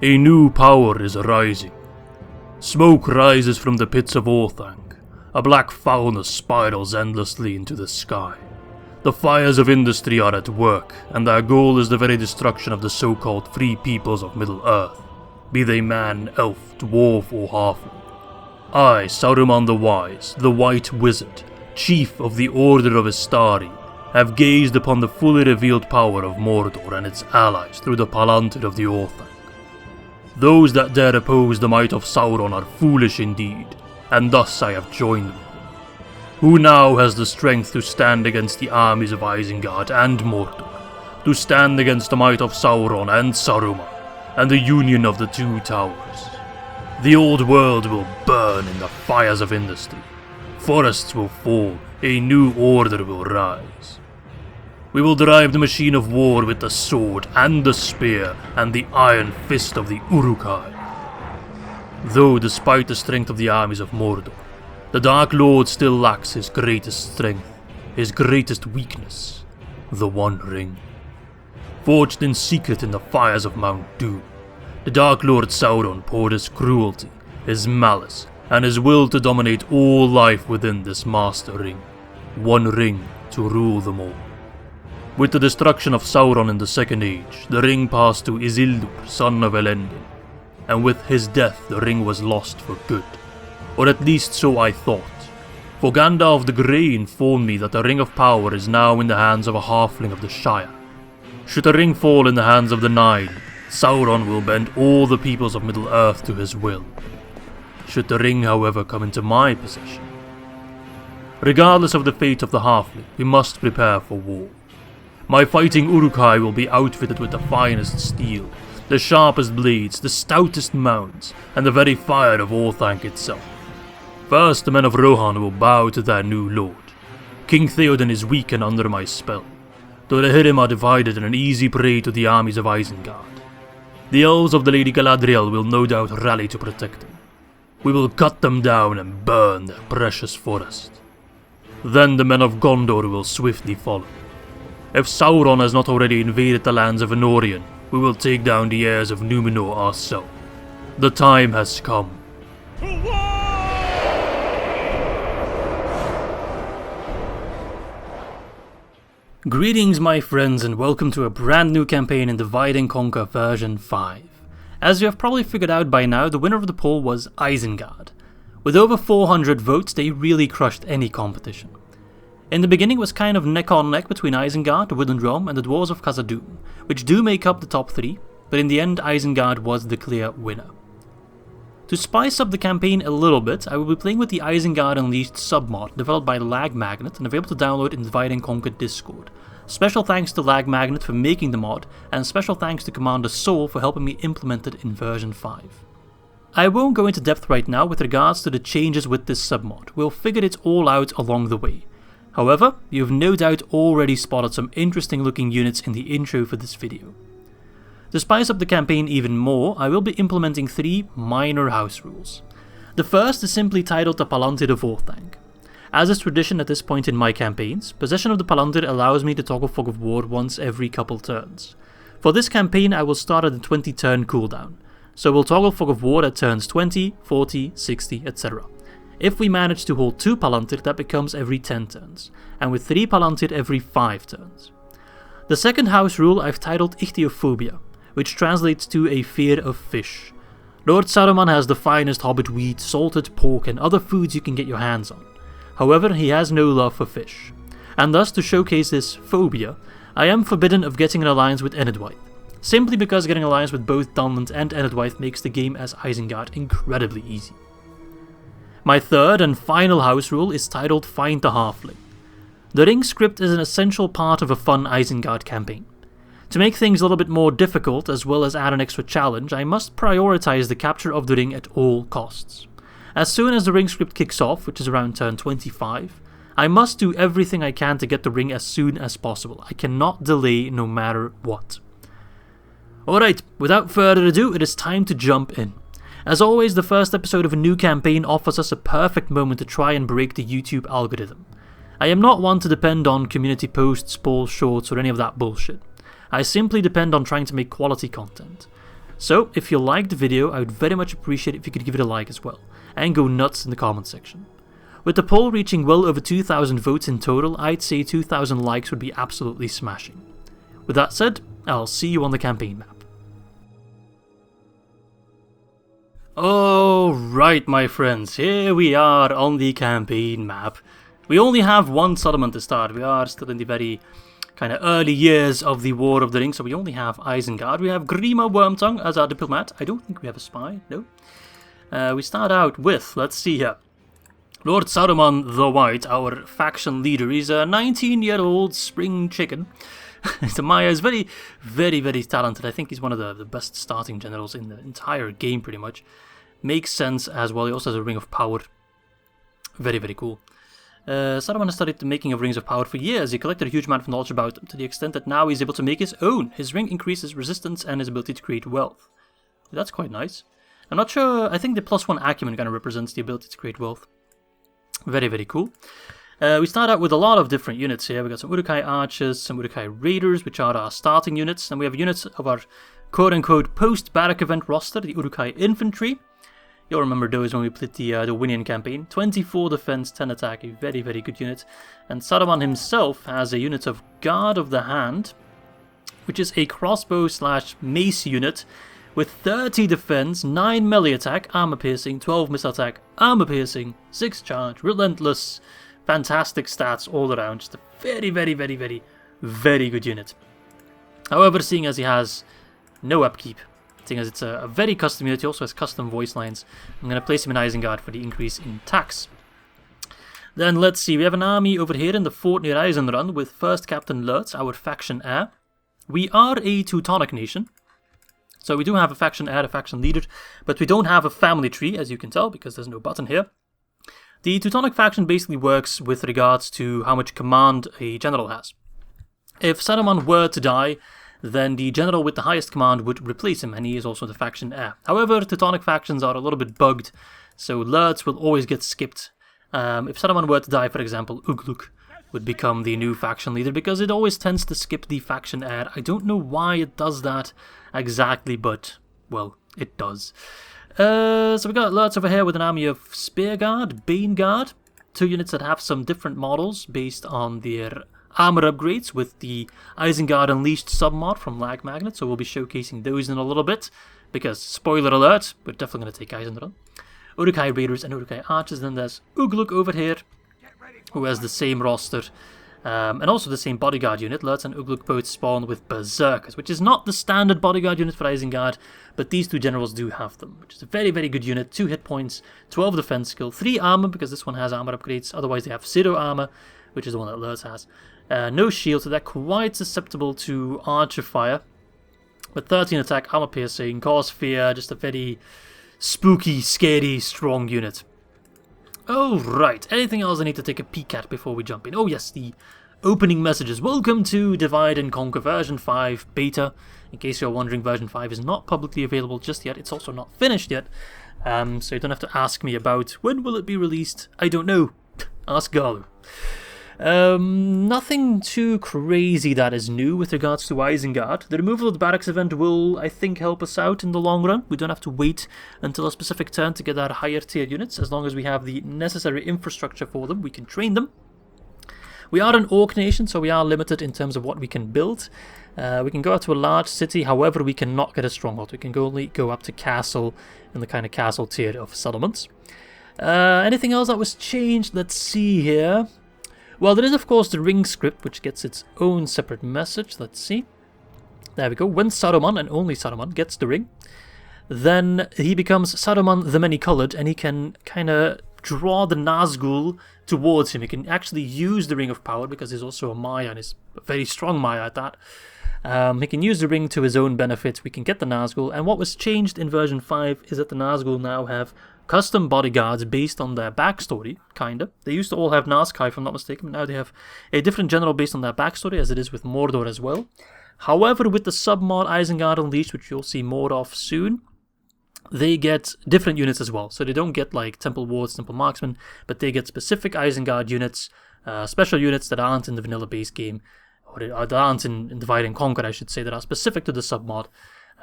A new power is arising. Smoke rises from the pits of Orthanc. A black foulness spirals endlessly into the sky. The fires of industry are at work, and their goal is the very destruction of the so-called free peoples of Middle-earth, be they man, elf, dwarf, or halfling. I, Saruman the Wise, the White Wizard, chief of the Order of Istari, have gazed upon the fully revealed power of Mordor and its allies through the palantir of the Orthanc. Those that dare oppose the might of Sauron are foolish indeed, and thus I have joined with them. Who now has the strength to stand against the armies of Isengard and Mordor, to stand against the might of Sauron and Saruman, and the union of the two towers? The old world will burn in the fires of industry, forests will fall, a new order will rise. We will drive the machine of war with the sword and the spear and the iron fist of the Uruk-hai. Though despite the strength of the armies of Mordor, the Dark Lord still lacks his greatest strength, his greatest weakness, the One Ring. Forged in secret in the fires of Mount Doom, the Dark Lord Sauron poured his cruelty, his malice, and his will to dominate all life within this Master Ring. One ring to rule them all. With the destruction of Sauron in the Second Age, the ring passed to Isildur, son of Elendil, and with his death the ring was lost for good. Or at least so I thought, for Gandalf the Grey informed me that the Ring of Power is now in the hands of a halfling of the Shire. Should the ring fall in the hands of the Nine, Sauron will bend all the peoples of Middle-earth to his will. Should the ring, however, come into my possession, regardless of the fate of the halfling, we must prepare for war. My fighting Uruk-hai will be outfitted with the finest steel, the sharpest blades, the stoutest mounts, and the very fire of Orthanc itself. First, the men of Rohan will bow to their new lord. King Theoden is weak and under my spell, though the Hirim are divided and an easy prey to the armies of Isengard. The elves of the Lady Galadriel will no doubt rally to protect him. We will cut them down and burn their precious forest. Then the men of Gondor will swiftly follow. If Sauron has not already invaded the lands of Anorion, we will take down the heirs of Númenor ourselves. The time has come. Greetings my friends and welcome to a brand new campaign in Divide and Conquer version 5. As you have probably figured out by now, the winner of the poll was Isengard. With over 400 votes, they really crushed any competition. In the beginning it was kind of neck on neck between Isengard, the Woodland Realm, and the Dwarves of Khazad-dûm, which do make up the top 3, but in the end Isengard was the clear winner. To spice up the campaign a little bit, I will be playing with the Isengard Unleashed submod developed by Lag Magnet and available to download in Divide and Conquer Discord. Special thanks to Lag Magnet for making the mod, and special thanks to Commnader Sol for helping me implement it in version 5. I won't go into depth right now with regards to the changes with this submod, we'll figure it all out along the way. However, you've no doubt already spotted some interesting looking units in the intro for this video. To spice up the campaign even more, I will be implementing 3 minor house rules. The first is simply titled the Palantir of Orthanc. As is tradition at this point in my campaigns, possession of the Palantir allows me to toggle Fog of War once every couple turns. For this campaign I will start at a 20 turn cooldown, so we'll toggle Fog of War at turns 20, 40, 60, etc. If we manage to hold 2 Palantir, that becomes every 10 turns, and with 3 Palantir every 5 turns. The second house rule I've titled Ichthyophobia, which translates to a fear of fish. Lord Saruman has the finest hobbit wheat, salted pork and other foods you can get your hands on. However, he has no love for fish. And thus, to showcase this phobia, I am forbidden of getting an alliance with Enedwaith, simply because getting an alliance with both Dunland and Enedwaith makes the game as Isengard incredibly easy. My third and final house rule is titled Find the Halfling. The ring script is an essential part of a fun Isengard campaign. To make things a little bit more difficult, as well as add an extra challenge, I must prioritize the capture of the ring at all costs. As soon as the ring script kicks off, which is around turn 25, I must do everything I can to get the ring as soon as possible. I cannot delay no matter what. Alright, without further ado, it is time to jump in. As always, the first episode of a new campaign offers us a perfect moment to try and break the YouTube algorithm. I am not one to depend on community posts, polls, shorts or any of that bullshit. I simply depend on trying to make quality content. So, if you liked the video, I would very much appreciate it if you could give it a like as well, and go nuts in the comment section. With the poll reaching well over 2,000 votes in total, I'd say 2,000 likes would be absolutely smashing. With that said, I'll see you on the campaign map. Alright my friends, here we are on the campaign map. We only have one settlement to start. We are still in the very kind of early years of the War of the Ring, so we only have Isengard. We have Grima Wormtongue as our diplomat. I don't think we have a spy, no. We start out with, let's see here, Lord Saruman the White, our faction leader. He's a 19-year-old spring chicken. So Maya is very, very, very talented. I think he's one of the best starting generals in the entire game, pretty much. Makes sense as well. He also has a Ring of Power. Very, very cool. Saruman has studied the making of Rings of Power for years. He collected a huge amount of knowledge about them, to the extent that now he's able to make his own. His ring increases resistance and his ability to create wealth. That's quite nice. I'm not sure, I think the +1 acumen kind of represents the ability to create wealth. Very, very cool. We start out with a lot of different units here. We've got some Uruk-hai archers, some Uruk-hai raiders, which are our starting units. And we have units of our quote-unquote post-Barrack event roster, the Uruk-hai infantry. You'll remember those when we played the Dorwinion campaign. 24 defense, 10 attack, a very, very good unit. And Saruman himself has a unit of Guard of the Hand, which is a crossbow / mace unit with 30 defense, 9 melee attack, armor piercing, 12 missile attack, armor piercing, 6 charge, relentless. Fantastic stats all around. Just a very, very, very, very, very good unit. However, seeing as he has no upkeep, seeing as it's a very custom unit, he also has custom voice lines, I'm going to place him in Isengard for the increase in tax. Then let's see, we have an army over here in the fort near Isendran with 1st Captain Lurtz, our faction heir. We are a Teutonic nation, so we do have a faction heir, a faction leader, but we don't have a family tree, as you can tell, because there's no button here. The Teutonic faction basically works with regards to how much command a general has. If Saruman were to die, then the general with the highest command would replace him, and he is also the faction heir. However, Teutonic factions are a little bit bugged, so Lurtz will always get skipped. If Saruman were to die, for example, Ugluk would become the new faction leader, because it always tends to skip the faction heir. I don't know why it does that exactly, but, well, it does. So we got Lurtz over here with an army of Spear Guard, Bane Guard, 2 units that have some different models based on their armor upgrades with the Isengard Unleashed submod from Lag Magnet, so we'll be showcasing those in a little bit, because, spoiler alert, we're definitely going to take Isengard. Uruk-hai Raiders and Uruk-hai Archers, then there's Ugluk over here, who has the same roster, and also the same bodyguard unit. Lurtz and Ugluk both spawn with Berserkers, which is not the standard bodyguard unit for Isengard, but these 2 generals do have them, which is a very, very good unit. 2 hit points, 12 defense skill, 3 armor, because this one has armor upgrades, otherwise they have 0 armor, which is the one that Lurtz has. No shield, so they're quite susceptible to archer fire, but 13 attack, armor piercing, cause fear, just a very spooky, scary, strong unit. Alright, anything else I need to take a peek at before we jump in? Oh yes, the opening messages. Welcome to Divide and Conquer version 5 beta. In case you're wondering, version 5 is not publicly available just yet. It's also not finished yet. So you don't have to ask me about when will it be released. I don't know. Ask Galu. Nothing too crazy that is new with regards to Isengard. The removal of the barracks event will, I think, help us out in the long run. We don't have to wait until a specific turn to get our higher tier units. As long as we have the necessary infrastructure for them, we can train them. We are an orc nation, so we are limited in terms of what we can build. We can go out to a large city, however we cannot get a stronghold. We can only go up to castle in the kind of castle tier of settlements. Anything else that was changed? Let's see here. Well, there is of course the ring script, which gets its own separate message. Let's see. There we go. When Saruman, and only Saruman, gets the ring, then he becomes Saruman the Many-Colored, and he can kind of draw the Nazgul towards him. He can actually use the Ring of Power, because he's also a Maya, and he's a very strong Maya at that. He can use the ring to his own benefit. We can get the Nazgul, and what was changed in version 5 is that the Nazgul now have custom bodyguards based on their backstory, kinda. They used to all have Nazkai, if I'm not mistaken, but now they have a different general based on their backstory, as it is with Mordor as well. However, with the submod Isengard Unleashed, which you'll see more of soon, they get different units as well. So they don't get like Temple Wards, Temple Marksmen, but they get specific Isengard units, special units that aren't in the vanilla base game, or that aren't in Divide and Conquer, I should say, that are specific to the submod.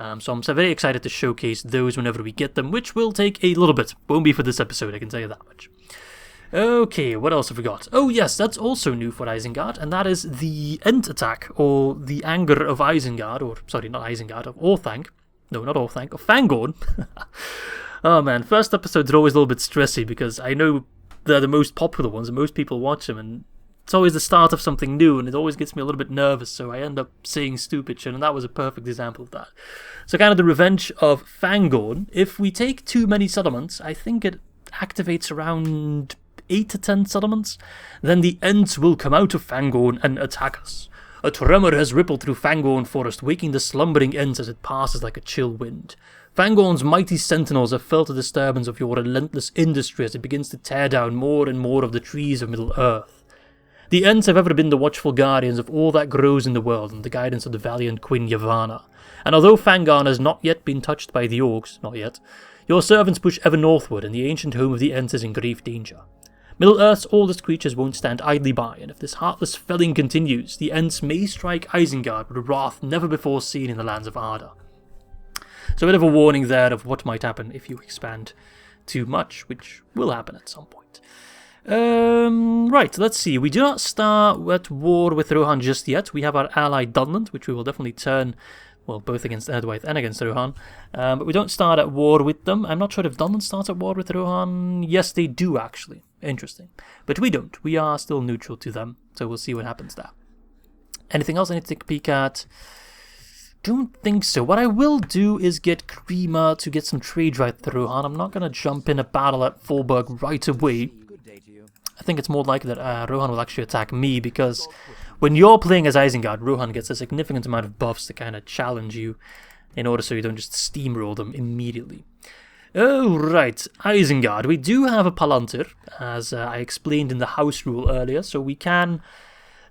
So I'm very excited to showcase those whenever we get them, which will take a little bit. Won't be for this episode, I can tell you that much. Okay, what else have we got? Oh yes, that's also new for Isengard, and that is the End attack, or the Anger of Isengard, or sorry, not Isengard, of Orthanc. No, not Orthanc, of Fangorn. Oh man, first episodes are always a little bit stressy, because I know they're the most popular ones, and most people watch them, and it's always the start of something new, and it always gets me a little bit nervous, so I end up saying stupid shit, and that was a perfect example of that. So kind of the revenge of Fangorn. If we take too many settlements, I think it activates around 8 to 10 settlements, then the Ents will come out of Fangorn and attack us. A tremor has rippled through Fangorn forest, waking the slumbering Ents as it passes like a chill wind. Fangorn's mighty sentinels have felt the disturbance of your relentless industry as it begins to tear down more and more of the trees of Middle-earth. The Ents have ever been the watchful guardians of all that grows in the world and the guidance of the valiant Queen Yavanna. And although Fangorn has not yet been touched by the orcs, not yet, your servants push ever northward and the ancient home of the Ents is in grave danger. Middle-earth's oldest creatures won't stand idly by, and if this heartless felling continues, the Ents may strike Isengard with a wrath never before seen in the lands of Arda. So a bit of a warning there of what might happen if you expand too much, which will happen at some point. Right, let's see. We do not start at war with Rohan just yet. We have our ally Dunland, which we will definitely turn, well, both against Ered and against Rohan. But we don't start at war with them. I'm not sure if Dunland starts at war with Rohan. Yes, they do, actually. Interesting. But we don't. We are still neutral to them, so we'll see what happens there. Anything else I need to take a peek at? Don't think so. What I will do is get Krima to get some trade right with Rohan. I'm not going to jump in a battle at Faldberg right away. I think it's more likely that Rohan will actually attack me, because when you're playing as Isengard, Rohan gets a significant amount of buffs to kind of challenge you, in order so you don't just steamroll them immediately. Oh, right, Isengard. We do have a palantir, as I explained in the house rule earlier, so we can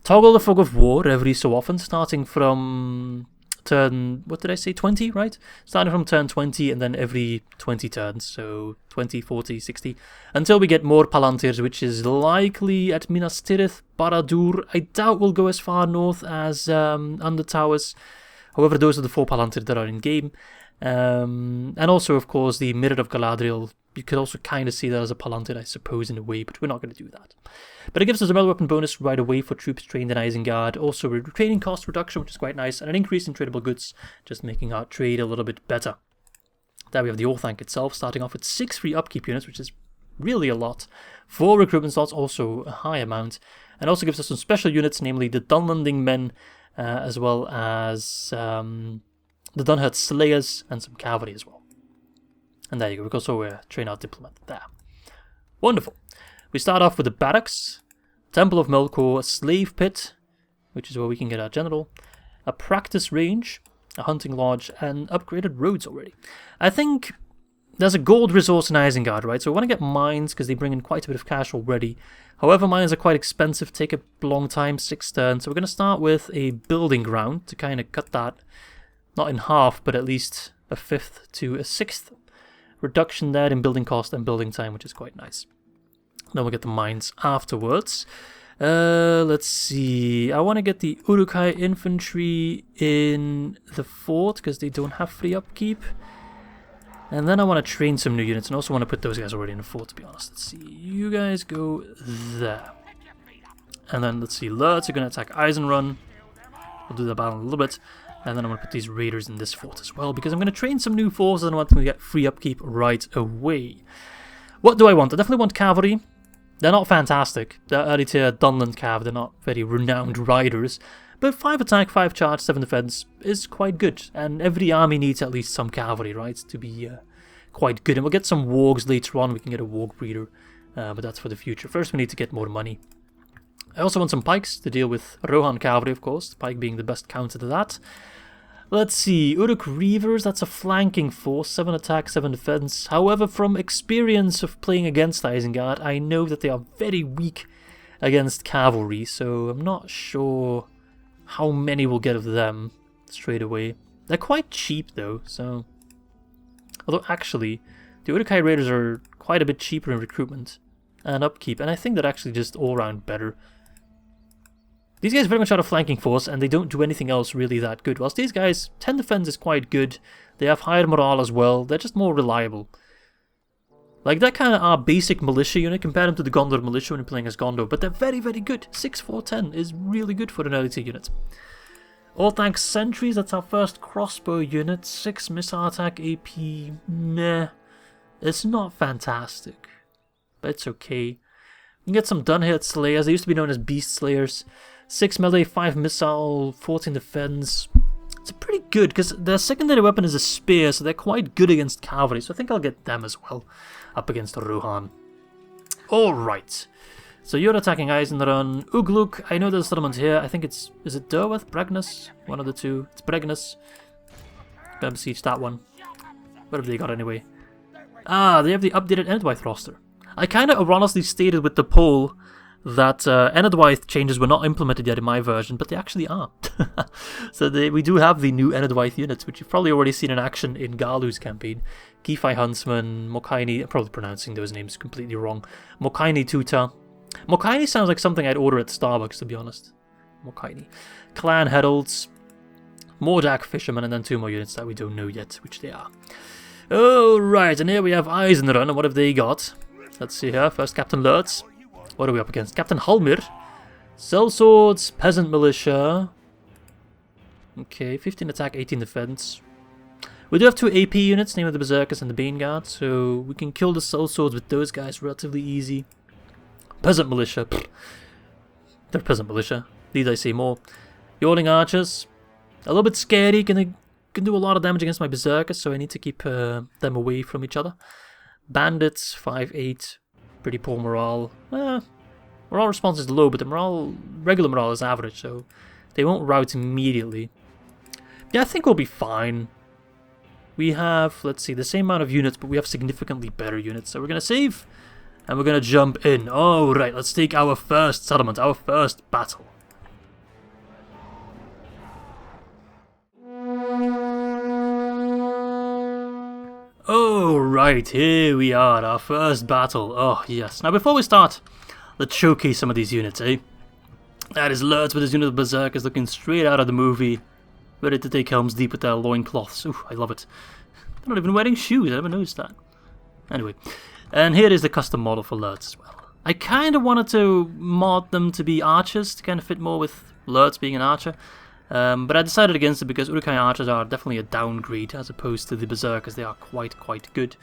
toggle the Fog of War every so often, starting from turn, what did I say, 20, right? Starting from turn 20 and then every 20 turns, so 20, 40, 60, until we get more palantirs, which is likely at Minas Tirith, Barad-dûr. I doubt we'll go as far north as Undertowers. However, those are the 4 palantir that are in game. And also, of course, the Mirror of Galadriel. You could also kind of see that as a palantir, I suppose, in a way, but we're not going to do that. But it gives us a melee weapon bonus right away for troops trained in Isengard. Also, a training cost reduction, which is quite nice, and an increase in tradable goods, just making our trade a little bit better. There we have the Orthanc itself, starting off with 6 free upkeep units, which is really a lot. 4 recruitment slots, also a high amount. And also gives us some special units, namely the Dunlanding Men, as well as the Dunhurt Slayers, and some cavalry as well. And there you go, we can also train our diplomat there. Wonderful. We start off with the barracks, Temple of Melkor, a slave pit, which is where we can get our general, a practice range, a hunting lodge, and upgraded roads already. I think there's a gold resource in Isengard, right? So we want to get mines, because they bring in quite a bit of cash already. However, mines are quite expensive, take a long time, 6 turns. So we're going to start with a building ground to kind of cut that, not in half, but at least a 5th to a 6th. Reduction there in building cost and building time, which is quite nice. Then we'll get the mines afterwards. Let's see. I want to get the Uruk-hai infantry in the fort, because they don't have free upkeep. And then I want to train some new units, and also want to put those guys already in the fort, to be honest. Let's see. You guys go there. And then, let's see. Lurts are going to attack Isendran. We'll do that battle in a little bit. And then I'm going to put these raiders in this fort as well, because I'm going to train some new forces and I want them to get free upkeep right away. What do I want? I definitely want cavalry. They're not fantastic. They're early tier Dunland cav. They're not very renowned riders. But 5 attack, 5 charge, 7 defense is quite good. And every army needs at least some cavalry, right, to be quite good. And we'll get some wargs later on. We can get a warg breeder, but that's for the future. First, we need to get more money. I also want some pikes to deal with Rohan cavalry, of course. The pike being the best counter to that. Let's see, Uruk Reavers, that's a flanking force, 7 attack, 7 defense. However, from experience of playing against Isengard, I know that they are very weak against cavalry, so I'm not sure how many we'll get of them straight away. They're quite cheap though, so... Although actually, the Uruk-hai Raiders are quite a bit cheaper in recruitment and upkeep, and I think they're actually just all-round better. These guys very much are a flanking force, and they don't do anything else really that good. Whilst these guys, 10 defense is quite good. They have higher morale as well. They're just more reliable. Like, they're kind of our basic militia unit. Compare them to the Gondor militia when you're playing as Gondor. But they're very, very good. 6, 4, 10 is really good for an early tier unit. Orthanc sentries, that's our first crossbow unit. 6 missile attack, AP, meh. It's not fantastic, but it's okay. You can get some done here at Slayers. They used to be known as Beast Slayers. 6 melee, 5 missile, 14 defense. It's pretty good, because their secondary weapon is a spear, so they're quite good against cavalry, so I think I'll get them as well, up against Rohan. Alright, so you're attacking Isendran. Ugluk, I know there's a settlement here. I think is it Dervanth? Bregnus? One of the two. It's Bregnus. Gonna besiege that one. What have they got anyway? Ah, they have the updated Enedwaith roster. I kind of erroneously stated with the poll that Enedwaith changes were not implemented yet in my version, but they actually are. So we do have the new Enedwaith units, which you've probably already seen in action in Galu's campaign. Kifai Huntsman, Mokaini, I'm probably pronouncing those names completely wrong. Mokaini Tuta. Mokaini sounds like something I'd order at Starbucks, to be honest. Mokaini. Clan Heralds, more DAC Fishermen, and then 2 more units that we don't know yet, which they are. Alright, and here we have Isendran, and what have they got? Let's see here. First, Captain Lurtz. What are we up against? Captain Halmir. Sellswords, Peasant Militia. Okay, 15 attack, 18 defense. We do have 2 AP units, named the Berserkers and the Bane Guard, so we can kill the Sellswords with those guys relatively easy. Peasant Militia. Pfft. They're Peasant Militia. Need I say more? Yawning Archers. A little bit scary, can do a lot of damage against my Berserkers, so I need to keep them away from each other. Bandits, 5-8. Pretty poor morale. Morale response is low, but the regular morale is average, so they won't rout immediately. Yeah, I think we'll be fine. We have, let's see, the same amount of units, but we have significantly better units. So we're going to save, and we're going to jump in. Oh, right, let's take our first settlement, our first battle. Oh, right, here we are, our first battle. Oh, yes. Now, before we start, let's showcase some of these units, eh? That is Lurtz with his unit of Berserkers looking straight out of the movie, ready to take Helm's Deep with their loincloths. Ooh, I love it. They're not even wearing shoes, I never noticed that. Anyway, and here is the custom model for Lurtz as well. I kind of wanted to mod them to be archers, to kind of fit more with Lurtz being an archer. But I decided against it because Uruk-hai archers are definitely a downgrade as opposed to the Berserkers. They are quite good.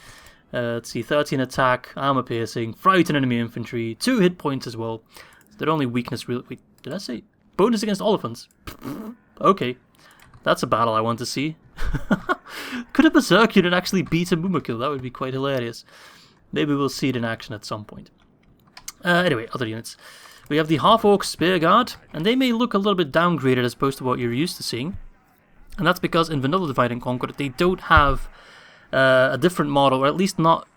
Let's see, 13 attack, armor piercing, frighten enemy infantry, 2 hit points as well. Their only weakness really... Wait, did I say? Bonus against elephants. Okay, that's a battle I want to see. Could a Berserk unit actually beat a Mumakil? That would be quite hilarious. Maybe we'll see it in action at some point. Anyway, other units. We have the Half-Orc Spear Guard, and they may look a little bit downgraded as opposed to what you're used to seeing. And that's because in Vanilla Divide and Conquer, they don't have a different model, or at least not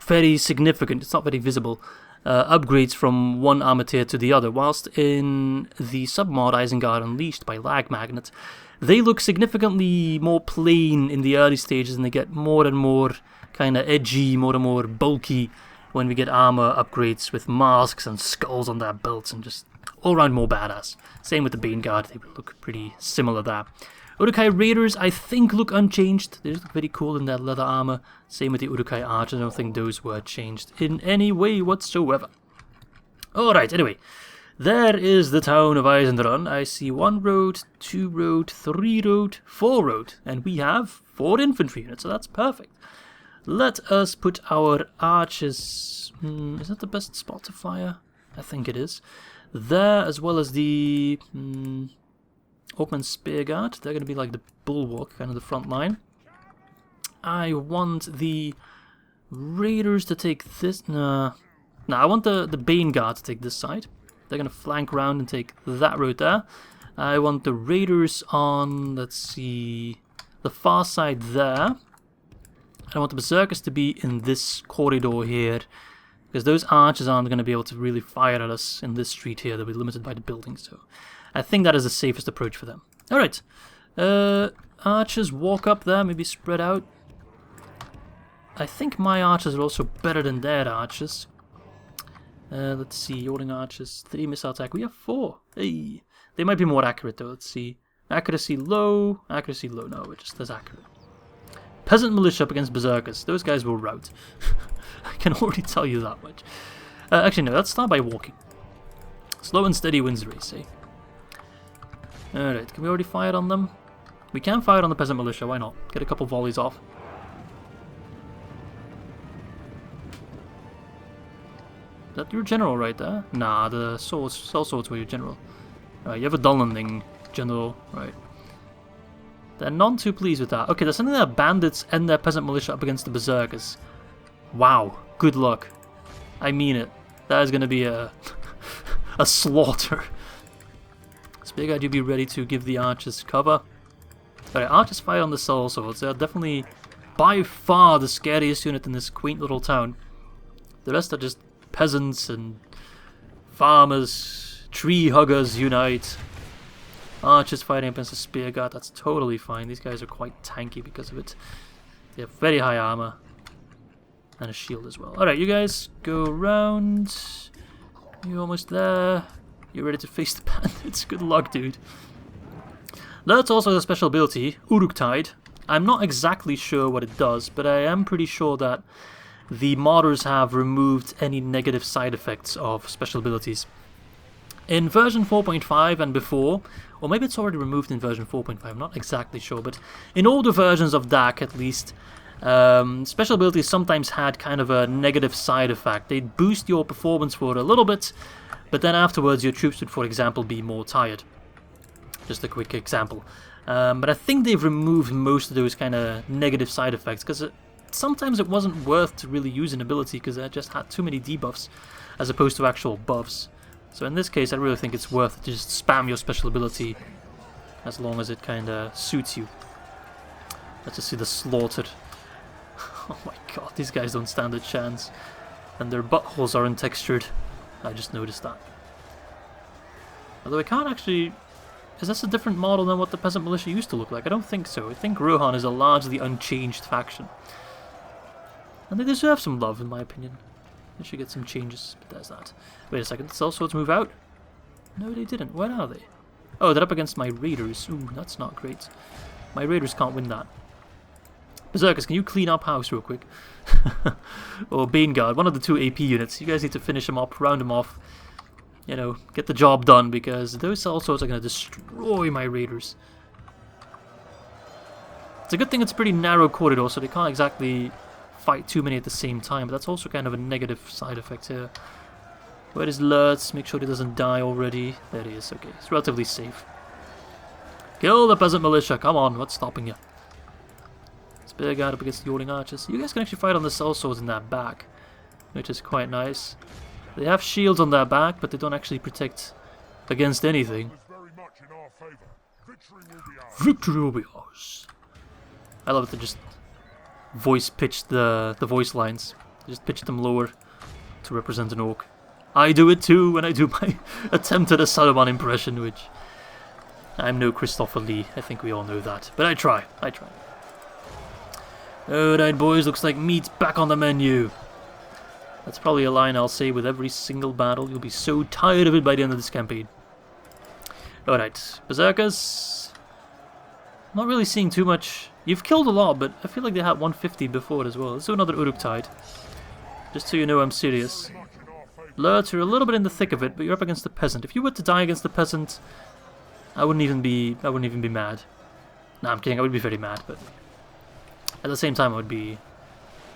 very significant, it's not very visible, upgrades from one armor tier to the other. Whilst in the submod Isengard Unleashed by Lag Magnet, they look significantly more plain in the early stages, and they get more and more kind of edgy, more and more bulky when we get armor upgrades with masks and skulls on their belts and just all around more badass. Same with the Bane Guard, they will look pretty similar there. Uruk-hai Raiders, I think, look unchanged. They just look very cool in their leather armor. Same with the Uruk-hai Archers, I don't think those were changed in any way whatsoever. Alright, anyway. There is the town of Isendran. I see 1 road, 2 road, 3 road, 4 road. And we have 4 infantry units, so that's perfect. Let us put our archers... is that the best spot to fire? I think it is. There, as well as the... Open Spear Guard. They're going to be like the bulwark, kind of the front line. I want the Raiders to take this... No, I want the Bane Guard to take this side. They're going to flank around and take that road there. I want the Raiders on, let's see, the far side there. I want the Berserkers to be in this corridor here, because those archers aren't going to be able to really fire at us in this street here. They'll be limited by the buildings, so I think that is the safest approach for them. Alright, archers walk up there, maybe spread out. I think my archers are also better than their archers. Let's see, Yawning Archers, 3 missile attack. We have 4. Hey. They might be more accurate though, let's see. Accuracy low, no, we're just as accurate. Peasant Militia up against Berserkers. Those guys will rout. I can already tell you that much. Actually no, let's start by walking. Slow and steady wins the race, eh? Alright, can we already fire on them? We can fire on the Peasant Militia, why not? Get a couple volleys off. Is that your general right there? Nah, the Soul Swords were your general. Right, you have a Dunlanding general, right. They're none too pleased with that. Okay, they're sending their bandits and their Peasant Militia up against the Berserkers. Wow, good luck. I mean it. That is going to be a slaughter. Spearguard, you be ready to give the archers cover. Alright, archers fire on the Soul Swords. They're definitely by far the scariest unit in this quaint little town. The rest are just peasants and farmers, tree huggers unite. Archers fighting against the Spearguard, that's totally fine. These guys are quite tanky because of it. They have very high armor. And a shield as well. Alright, you guys go round. You're almost there. You're ready to face the bandits. Good luck, dude. That's also a special ability, Uruk-tide. I'm not exactly sure what it does, but I am pretty sure that the modders have removed any negative side effects of special abilities. In version 4.5 and before, or maybe it's already removed in version 4.5, I'm not exactly sure, but in older versions of DAC at least, special abilities sometimes had kind of a negative side effect. They'd boost your performance for a little bit, but then afterwards your troops would, for example, be more tired. Just a quick example. But I think they've removed most of those kind of negative side effects, because sometimes it wasn't worth to really use an ability because it just had too many debuffs as opposed to actual buffs. So in this case I really think it's worth it to just spam your special ability as long as it kind of suits you. Let's just see the slaughtered. Oh my god, these guys don't stand a chance. And their buttholes aren't textured. I just noticed that. Although I can't actually... Is this a different model than what the Peasant Militia used to look like? I don't think so. I think Rohan is a largely unchanged faction. And they deserve some love, in my opinion. They should get some changes, but there's that. Wait a second, did Sellswords move out? No, they didn't. Where are they? Oh, they're up against my Raiders. Ooh, that's not great. My Raiders can't win that. Berserkers, can you clean up house real quick? Or Baneguard, one of the 2 AP units. You guys need to finish them up, round them off. You know, get the job done, because those Sellswords are going to destroy my Raiders. It's a good thing it's a pretty narrow corridor, so they can't exactly fight too many at the same time, but that's also kind of a negative side effect here. Where is Lurtz? Make sure he doesn't die already. There he is, okay. It's relatively safe. Kill the Peasant Militia, come on, what's stopping you? Spearguard up against the Yawning Archers. You guys can actually fight on the Sellswords in their back, which is quite nice. They have shields on their back, but they don't actually protect against anything. Victory will be ours. I love it, they just voice pitched the voice lines. They just pitched them lower to represent an orc. I do it too when I do my attempt at a Saruman impression, which I'm no Christopher Lee, I think we all know that. But I try. Alright boys, looks like meat's back on the menu. That's probably a line I'll say with every single battle. You'll be so tired of it by the end of this campaign. Alright, Berserkers. Not really seeing too much. You've killed a lot, but I feel like they had 150 before as well. Let's do another Uruk-tide. Just so you know I'm serious. Lurtz, you're a little bit in the thick of it, but you're up against the Peasant. If you were to die against the Peasant, I wouldn't even be mad. Nah, I'm kidding, I would be very mad, but at the same time I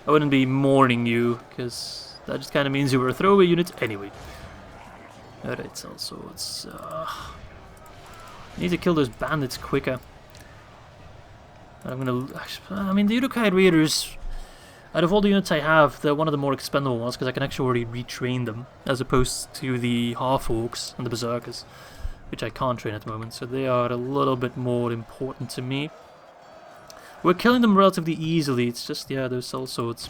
wouldn't be mourning you, because that just kind of means you were a throwaway unit anyway. Alright, Sellswords. Need to kill those bandits quicker. I mean, the Uruk-tide Raiders, out of all the units I have, they're one of the more expendable ones, because I can actually already retrain them, as opposed to the Half-Orcs and the Berserkers, which I can't train at the moment, so they are a little bit more important to me. We're killing them relatively easily, it's just, yeah, those Sellswords.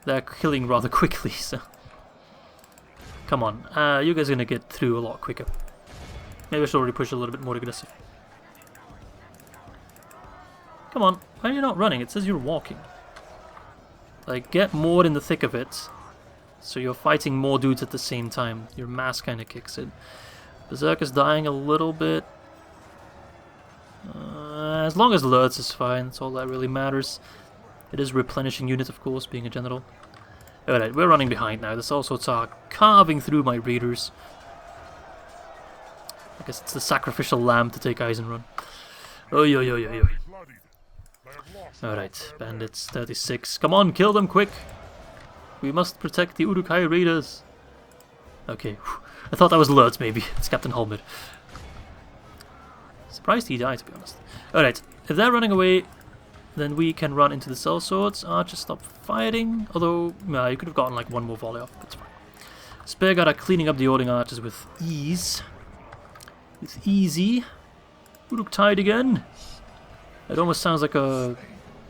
They're killing rather quickly, so... Come on, you guys are going to get through a lot quicker. Maybe I should already push a little bit more aggressive. Come on, why are you not running? It says you're walking. Like, get more in the thick of it. So you're fighting more dudes at the same time. Your mass kind of kicks in. Berserker's dying a little bit. As long as Lurtz is fine, that's all that really matters. It is replenishing unit, of course, being a general. Alright, we're running behind now. The Sellswords are carving through my raiders. I guess it's the sacrificial lamb to take Isengard. Oi, oi, oi, oi, oi. Alright, bandits 36. Come on, kill them quick! We must protect the Uruk-hai raiders. Okay, whew. I thought that was Lurtz, maybe. It's Captain Holmid. Surprised he died, to be honest. Alright, if they're running away, then we can run into the sellswords. Archers stop fighting. Although, you could have gotten like one more volley off. That's fine. Spearguard are cleaning up the Ording archers with ease. With easy. Uruk-tide again. It almost sounds like a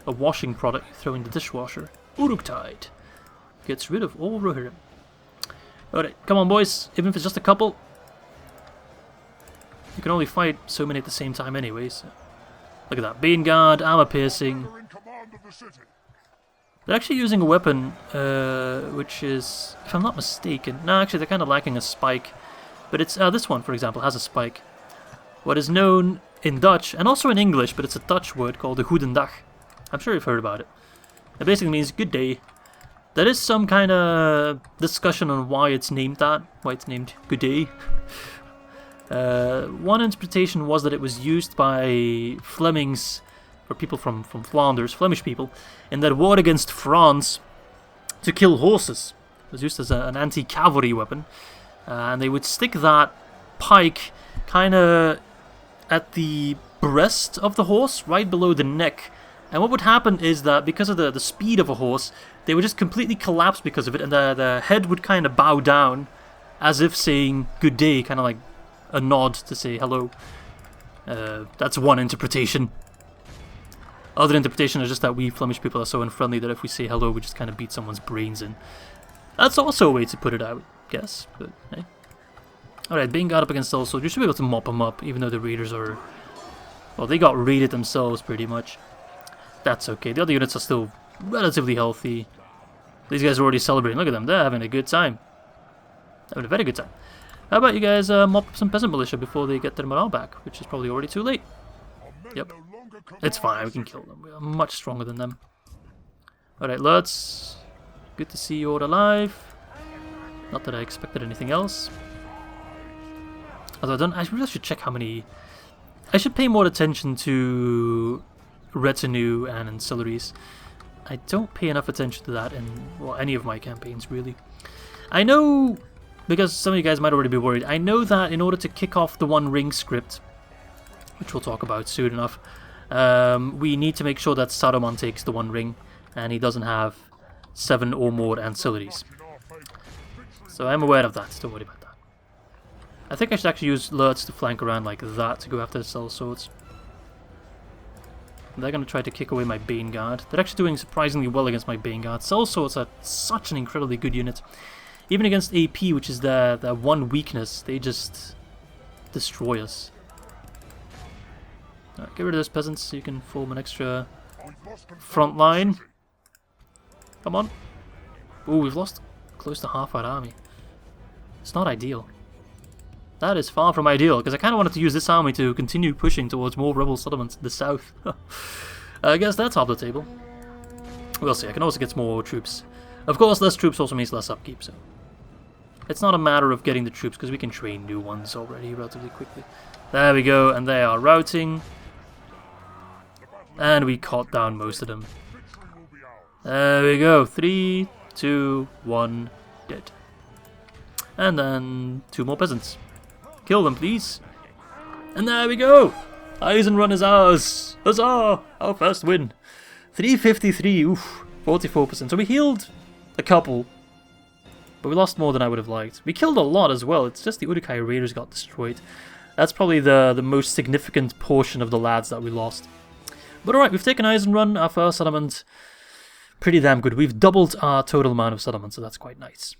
washing product you throw in the dishwasher. Uruk-tide. Gets rid of all Rohirrim. Alright, come on boys. Even if it's just a couple. You can only fight so many at the same time anyway, so. Look at that. Bane Guard, armor piercing. They're actually using a weapon, which is, if I'm not mistaken, no, actually they're kind of lacking a spike. But it's, this one, for example, has a spike. What is known in Dutch, and also in English, but it's a Dutch word called the Goedendag. I'm sure you've heard about it. It basically means good day. There is some kind of discussion on why it's named that, why it's named good day. One interpretation was that it was used by Flemings, or people from Flanders, Flemish people, in their war against France to kill horses. It was used as an anti-cavalry weapon, and they would stick that pike kind of at the breast of the horse, right below the neck. And what would happen is that because of the speed of a horse, they would just completely collapse because of it, and the head would kind of bow down, as if saying good day, kind of like a nod to say hello. That's one interpretation. Other interpretation is just that we Flemish people are so unfriendly that if we say hello, we just kind of beat someone's brains in. That's also a way to put it, I would guess. But hey. Alright, being got up against also, you should be able to mop them up, even though the raiders are... Well, they got raided themselves, pretty much. That's okay. The other units are still relatively healthy. These guys are already celebrating. Look at them. They're having a good time. Having a very good time. How about you guys mop up some peasant militia before they get their morale back, which is probably already too late. Yep. It's fine. We can kill them. We are much stronger than them. Alright, lads. Good to see you're alive. Not that I expected anything else. Although I really should check how many... I should pay more attention to retinue and ancillaries. I don't pay enough attention to that in, well, any of my campaigns, really. I know, because some of you guys might already be worried, I know that in order to kick off the One Ring script, which we'll talk about soon enough, we need to make sure that Saruman takes the One Ring, and he doesn't have 7 or more ancillaries. So I'm aware of that, don't worry about that. I think I should actually use Lurtz to flank around like that to go after the sellswords. They're going to try to kick away my Bane Guard. They're actually doing surprisingly well against my Bane Guard. Sellswords are such an incredibly good unit. Even against AP, which is their one weakness, they just destroy us. Right, get rid of those peasants so you can form an extra front line. Come on. Ooh, we've lost close to half our army. It's not ideal. That is far from ideal, because I kind of wanted to use this army to continue pushing towards more rebel settlements in the south. I guess that's half the table. We'll see, I can also get some more troops. Of course, less troops also means less upkeep, so... It's not a matter of getting the troops, because we can train new ones already relatively quickly. There we go, and they are routing. And we caught down most of them. There we go, 3, 2, 1, dead. And then 2 more peasants. Kill them, please. And there we go! Isengran is ours! Huzzah! Our first win. 353, oof, 44%. So we healed a couple, but we lost more than I would have liked. We killed a lot as well. It's just the Uruk-hai raiders got destroyed. That's probably the most significant portion of the lads that we lost. But alright, we've taken Isengran, our first settlement. Pretty damn good. We've doubled our total amount of settlements, so that's quite nice.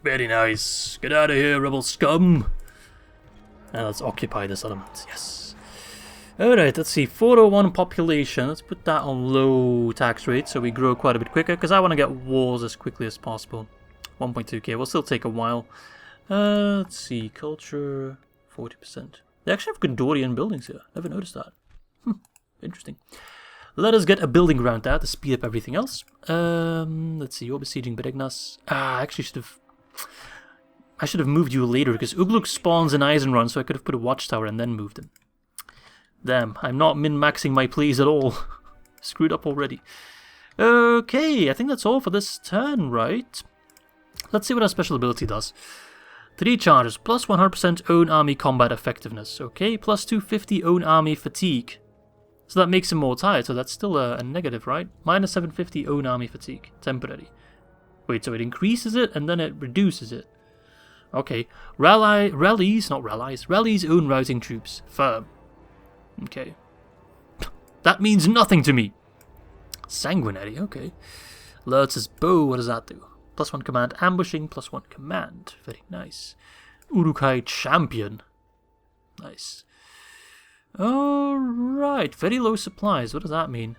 Very nice. Get out of here, rebel scum. Now let's occupy the settlement. Yes. Alright, let's see. 401 population. Let's put that on low tax rate so we grow quite a bit quicker, because I want to get walls as quickly as possible. 1.2k will still take a while. Let's see. Culture, 40%. They actually have Gondorian buildings here. Never noticed that. Interesting. Let us get a building around that to speed up everything else. Let's see. You're besieging Beregnas. I actually should have moved you later, because Ugluk spawns in Isendran, so I could have put a watchtower and then moved him. Damn, I'm not min-maxing my plays at all. Screwed up already. Okay, I think that's all for this turn, right? Let's see what our special ability does. 3 charges, plus 100% own army combat effectiveness. Okay, plus 250 own army fatigue. So that makes him more tired, so that's still a negative, right? Minus 750 own army fatigue, temporary. Wait, so it increases it and then it reduces it. Okay, rallies own routing troops, firm. Okay. That means nothing to me. Sanguinary, okay. Lurtz's bow, what does that do? Plus 1 command ambushing, plus 1 command. Very nice. Uruk-hai champion. Nice. Alright, very low supplies. What does that mean?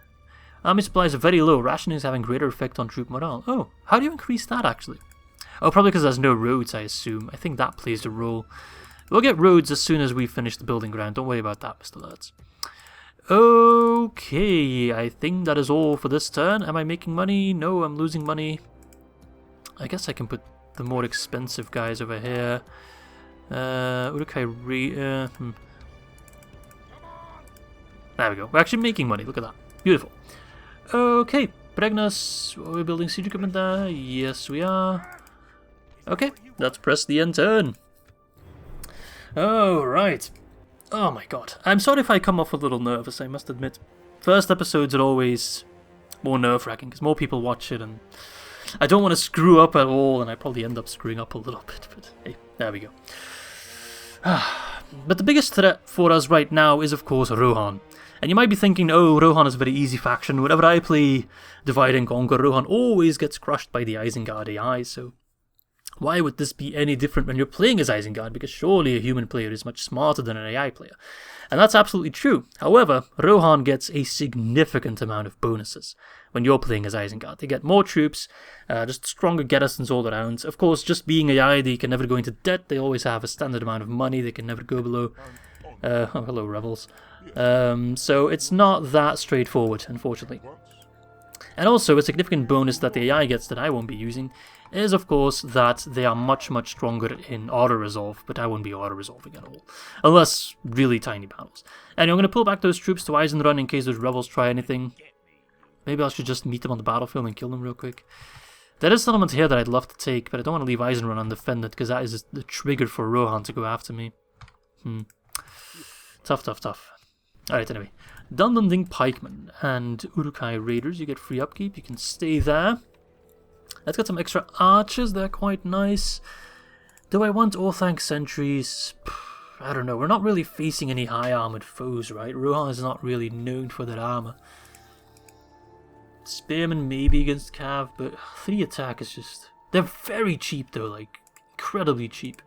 Army supplies are very low. Rationing is having greater effect on troop morale. Oh, how do you increase that actually? Oh, probably because there's no roads, I assume. I think that plays a role. We'll get roads as soon as we finish the building ground. Don't worry about that, Mr. Lurtz. Okay, I think that is all for this turn. Am I making money? No, I'm losing money. I guess I can put the more expensive guys over here. Uruk-hai There we go. We're actually making money. Look at that. Beautiful. Okay, Pregnas. Are we building siege equipment there? Yes, we are. Okay, let's press the end turn. Oh, right. Oh my god. I'm sorry if I come off a little nervous, I must admit. First episodes are always more nerve-wracking because more people watch it and I don't want to screw up at all, and I probably end up screwing up a little bit, but hey, there we go. But the biggest threat for us right now is of course Rohan. And you might be thinking, oh, Rohan is a very easy faction. Whenever I play Divide and Conquer, Rohan always gets crushed by the Isengard AI, so why would this be any different when you're playing as Isengard? Because surely a human player is much smarter than an AI player. And that's absolutely true. However, Rohan gets a significant amount of bonuses when you're playing as Isengard. They get more troops, just stronger garrisons all around. Of course, just being AI, they can never go into debt. They always have a standard amount of money. They can never go below... oh, hello, rebels. So it's not that straightforward, unfortunately. And also, a significant bonus that the AI gets that I won't be using is, of course, that they are much, much stronger in auto-resolve, but I won't be auto-resolving at all. Unless really tiny battles. And I'm going to pull back those troops to Isendran in case those rebels try anything. Maybe I should just meet them on the battlefield and kill them real quick. There is a settlement here that I'd love to take, but I don't want to leave Isendran undefended, because that is the trigger for Rohan to go after me. Tough. Alright, anyway. Dundunding Pikemen and Uruk-hai Raiders, you get free upkeep, you can stay there. Let's get some extra archers, they're quite nice. Do I want Orthanc sentries? I don't know, we're not really facing any high armored foes, right? Rohan is not really known for their armor. Spearmen maybe against Cav, but 3 attack is just... They're very cheap though, like, incredibly cheap.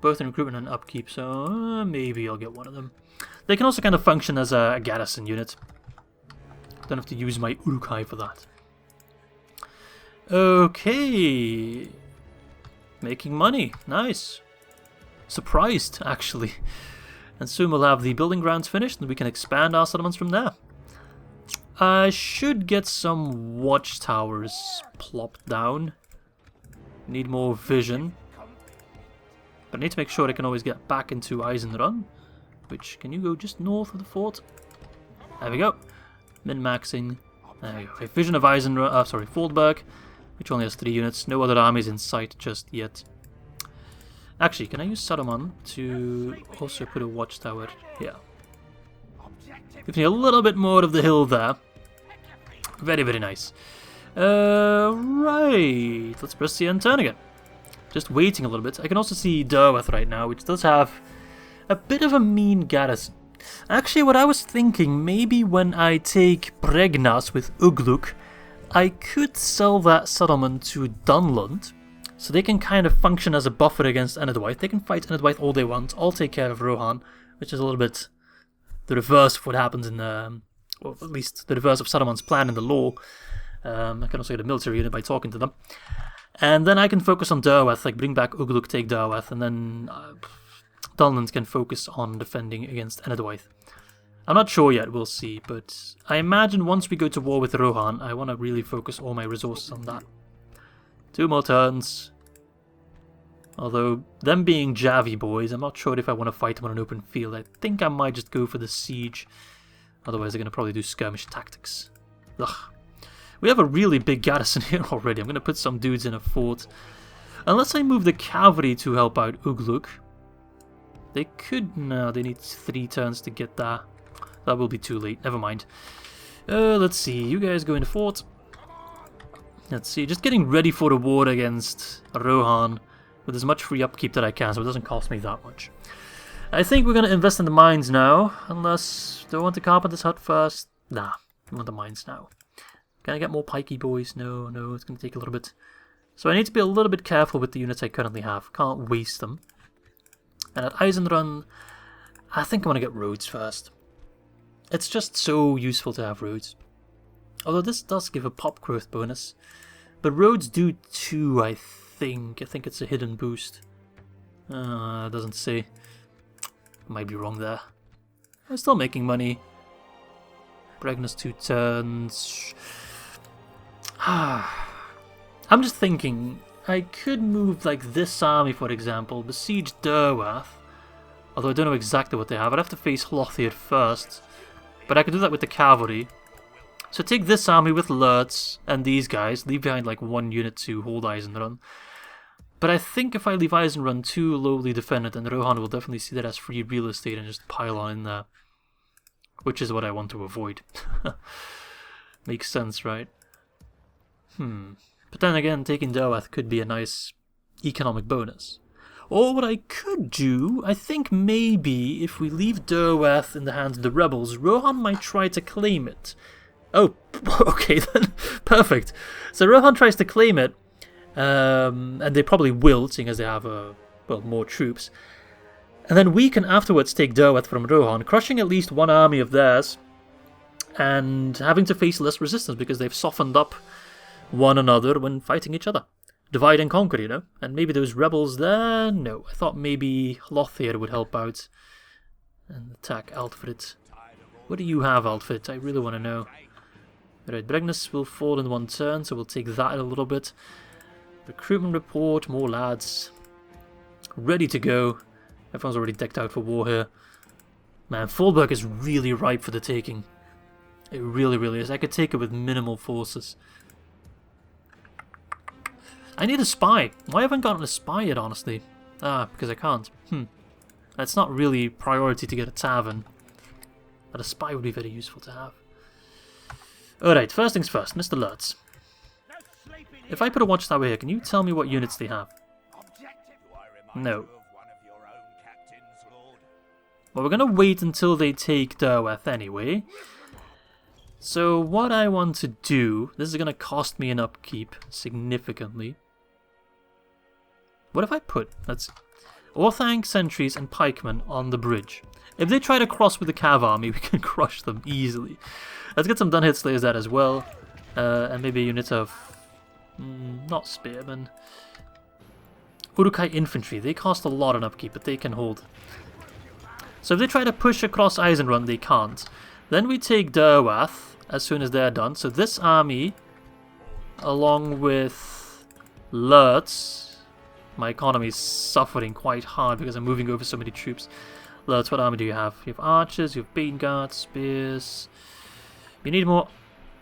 Both in recruitment and upkeep, so maybe I'll get one of them. They can also kind of function as a garrison unit. Don't have to use my Uruk-hai for that. Okay. Making money. Nice. Surprised, actually. And soon we'll have the building grounds finished and we can expand our settlements from there. I should get some watchtowers plopped down. Need more vision. But I need to make sure I can always get back into Isendran. Which, can you go just north of the fort? There we go. Min-maxing. There we go. A vision of Isendran, Faldberg, which only has 3 units. No other armies in sight just yet. Actually, can I use Saruman to also put a watchtower here? Gives me a little bit more of the hill there. Very, very nice. Right. Let's press the end turn again. Just waiting a little bit. I can also see Dervanth right now, which does have a bit of a mean garrison. Actually, what I was thinking, maybe when I take Pregnas with Ugluk, I could sell that settlement to Dunlund, so they can kind of function as a buffer against Enedwaith. They can fight Enedwaith all they want. I'll take care of Rohan. which is a little bit the reverse of what happens in, or at least the reverse of Saruman's plan in the lore. I can also get a military unit by talking to them. And then I can focus on Dervanth, like bring back Ugluk, take Dervanth, and then Dunland can focus on defending against Enedwaith. I'm not sure yet, we'll see, but I imagine once we go to war with Rohan, I want to really focus all my resources on that. 2 more turns. Although, them being Javi boys, I'm not sure if I want to fight them on an open field. I think I might just go for the siege. Otherwise, they're going to probably do skirmish tactics. Ugh. We have a really big garrison here already. I'm going to put some dudes in a fort. Unless I move the cavalry to help out Ugluk. They could... No, they need 3 turns to get that. That will be too late. Never mind. Let's see. You guys go in the fort. Let's see. Just getting ready for the war against Rohan with as much free upkeep that I can, so it doesn't cost me that much. I think we're going to invest in the mines now. Unless... Do I want the carpenter's hut first? Nah. I want the mines now. Can I get more pikey boys? No, no. It's going to take a little bit. So I need to be a little bit careful with the units I currently have. Can't waste them. And at Isendran, I think I want to get roads first. It's just so useful to have roads. Although this does give a pop growth bonus. But roads do too, I think. I think it's a hidden boost. It doesn't say. Might be wrong there. I'm still making money. Bregnus 2 turns. I'm just thinking, I could move like this army, for example, besiege Dervanth. Although I don't know exactly what they have. I'd have to face Hlothiad first. But I could do that with the cavalry. So take this army with Lurtz and these guys. Leave behind like 1 unit to hold Isendran. But I think if I leave Isendran too lowly defended, then Rohan will definitely see that as free real estate and just pile on in there. Which is what I want to avoid. Makes sense, right? But then again, taking Dervanth could be a nice economic bonus. Or what I could do, I think maybe if we leave Dervanth in the hands of the rebels, Rohan might try to claim it. Oh, okay then. Perfect. So Rohan tries to claim it, and they probably will, seeing as they have, more troops. And then we can afterwards take Dervanth from Rohan, crushing at least 1 army of theirs, and having to face less resistance because they've softened up one another when fighting each other. Divide and conquer, you know? And maybe those rebels there? No, I thought maybe Hlothiad would help out and attack Alfred. What do you have, Alfred? I really want to know. Alright, Bregnus will fall in 1 turn, so we'll take that in a little bit. Recruitment report, more lads. Ready to go. Everyone's already decked out for war here. Man, Faldberg is really ripe for the taking. It really, really is. I could take it with minimal forces. I need a spy. Why haven't I gotten a spy yet, honestly? Because I can't. That's not really priority to get a tavern. But a spy would be very useful to have. Alright, first things first, Mr. Lurtz. If I put a watchtower here, can you tell me what units they have? No. Well, we're going to wait until they take Dervanth anyway. So what I want to do, this is going to cost me an upkeep significantly. What if I put, let's see, Orthanc, sentries and pikemen on the bridge. If they try to cross with the cav army, we can crush them easily. Let's get some Dunhit Slayers there as well. And maybe a unit of, not spearmen. Uruk-hai infantry, they cost a lot on upkeep, but they can hold. So if they try to push across Isengard, they can't. Then we take Dervanth as soon as they're done. So this army, along with Lurtz, my economy is suffering quite hard because I'm moving over so many troops. Lurtz, what army do you have? You have archers, you have Bane Guards, spears. You need more,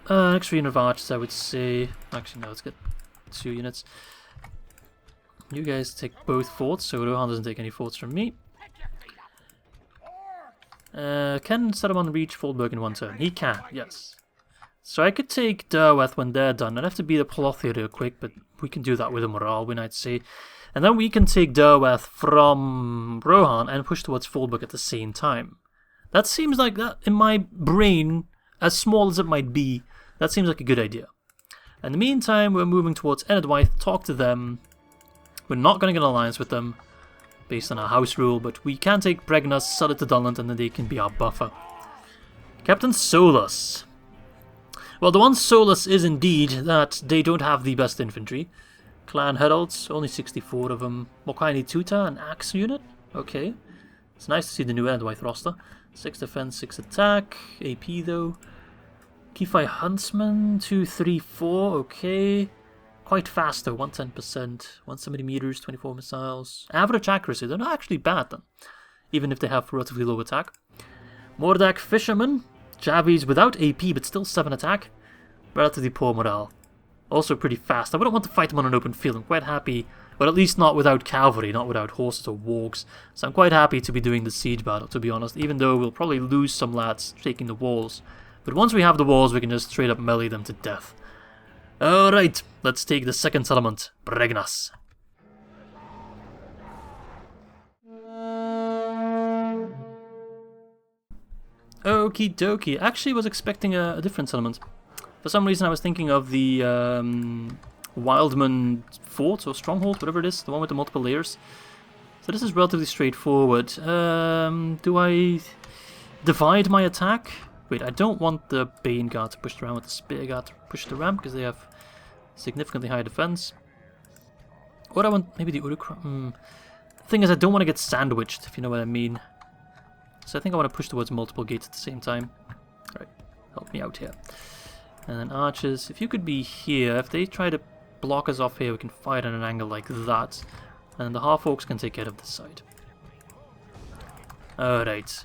extra unit of archers, I would say. Actually, no, let's get 2 units. You guys take both forts, so Rohan doesn't take any forts from me. Can Saruman reach Faldberg in 1 turn? He can, yes. So I could take Dervanth when they're done. I'd have to beat up Hlothiad real quick, but we can do that with a morale win, I'd say. And then we can take Dervanth from Rohan and push towards Faldberg at the same time. That seems like that, in my brain, as small as it might be, that seems like a good idea. In the meantime, we're moving towards Enedwaith, talk to them. We're not going to get an alliance with them. based on our house rule, but we can take Bregnas, sell it to Dunland, and then they can be our buffer. Captain Solus. Well, the one Solus is indeed that they don't have the best infantry. Clan Heralds, only 64 of them. Mokaini Tuta, an axe unit. Okay. It's nice to see the new Endwith roster. 6 defense, 6 attack. AP though. Kifai Huntsman, 2, 3, 4. Okay. Quite fast though, 110%. 170 meters, 24 missiles. Average accuracy, they're not actually bad then. Even if they have relatively low attack. Mordak Fisherman. Javis without AP but still 7 attack. Relatively poor morale. Also pretty fast. I wouldn't want to fight them on an open field. I'm quite happy, but at least not without cavalry, not without horses or wargs. So I'm quite happy to be doing the siege battle, to be honest, even though we'll probably lose some lads taking the walls. But once we have the walls, we can just straight up melee them to death. Alright, let's take the second settlement, Bregnas. Okie dokie. Actually, I was expecting a different settlement. For some reason, I was thinking of the Wildman Fort or Stronghold, whatever it is, the one with the multiple layers. So this is relatively straightforward. Do I divide my attack? Wait, I don't want the Bane Guard to push around with the Spear Guard to push the ramp because they have significantly higher defense. Or I want maybe the Urukra. The thing is, I don't want to get sandwiched, if you know what I mean. So I think I want to push towards multiple gates at the same time. Alright, help me out here. And then archers, if you could be here, if they try to block us off here, we can fight at an angle like that. And the half-orcs can take care of this side. Alright.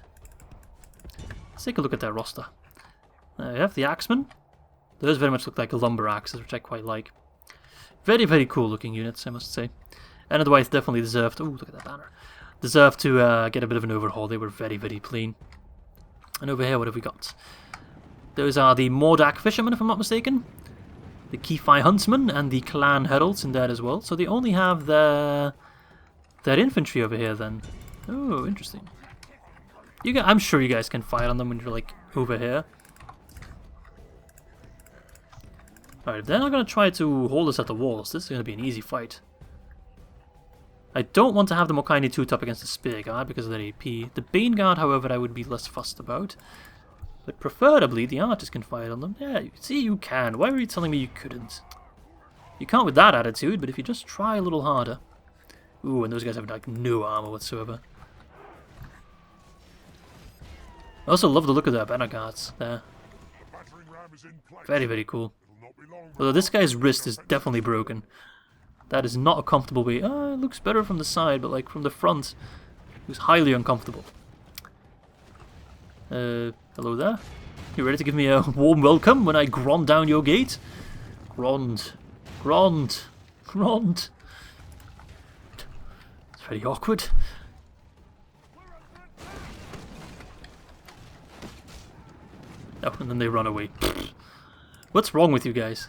Let's take a look at their roster. We have the Axemen. Those very much look like lumber axes, which I quite like. Very, very cool looking units, I must say. And otherwise definitely deserved... Oh, look at that banner. Deserved to get a bit of an overhaul. They were very, very plain. And over here, what have we got? Those are the Mordak Fishermen, if I'm not mistaken. The Kifai Huntsman and the Clan Heralds in there as well. So they only have their infantry over here then. Oh, interesting. I'm sure you guys can fight on them when you're like over here. Alright, if they're not going to try to hold us at the walls, this is going to be an easy fight. I don't want to have the Mokaini 2 up against the Spear Guard because of their AP. The Bane Guard, however, I would be less fussed about. But preferably, the archers can fight on them. Yeah, see, you can. Why were you telling me you couldn't? You can't with that attitude, but if you just try a little harder... Ooh, and those guys have like no armor whatsoever. I also love the look of their banner guards there. Very, very cool. Although this guy's wrist is definitely broken. That is not a comfortable way. It looks better from the side, but like from the front, it was highly uncomfortable. Hello there. You ready to give me a warm welcome when I grond down your gate? Grond. Grond. Grond. It's very awkward. Oh, and then they run away. What's wrong with you guys?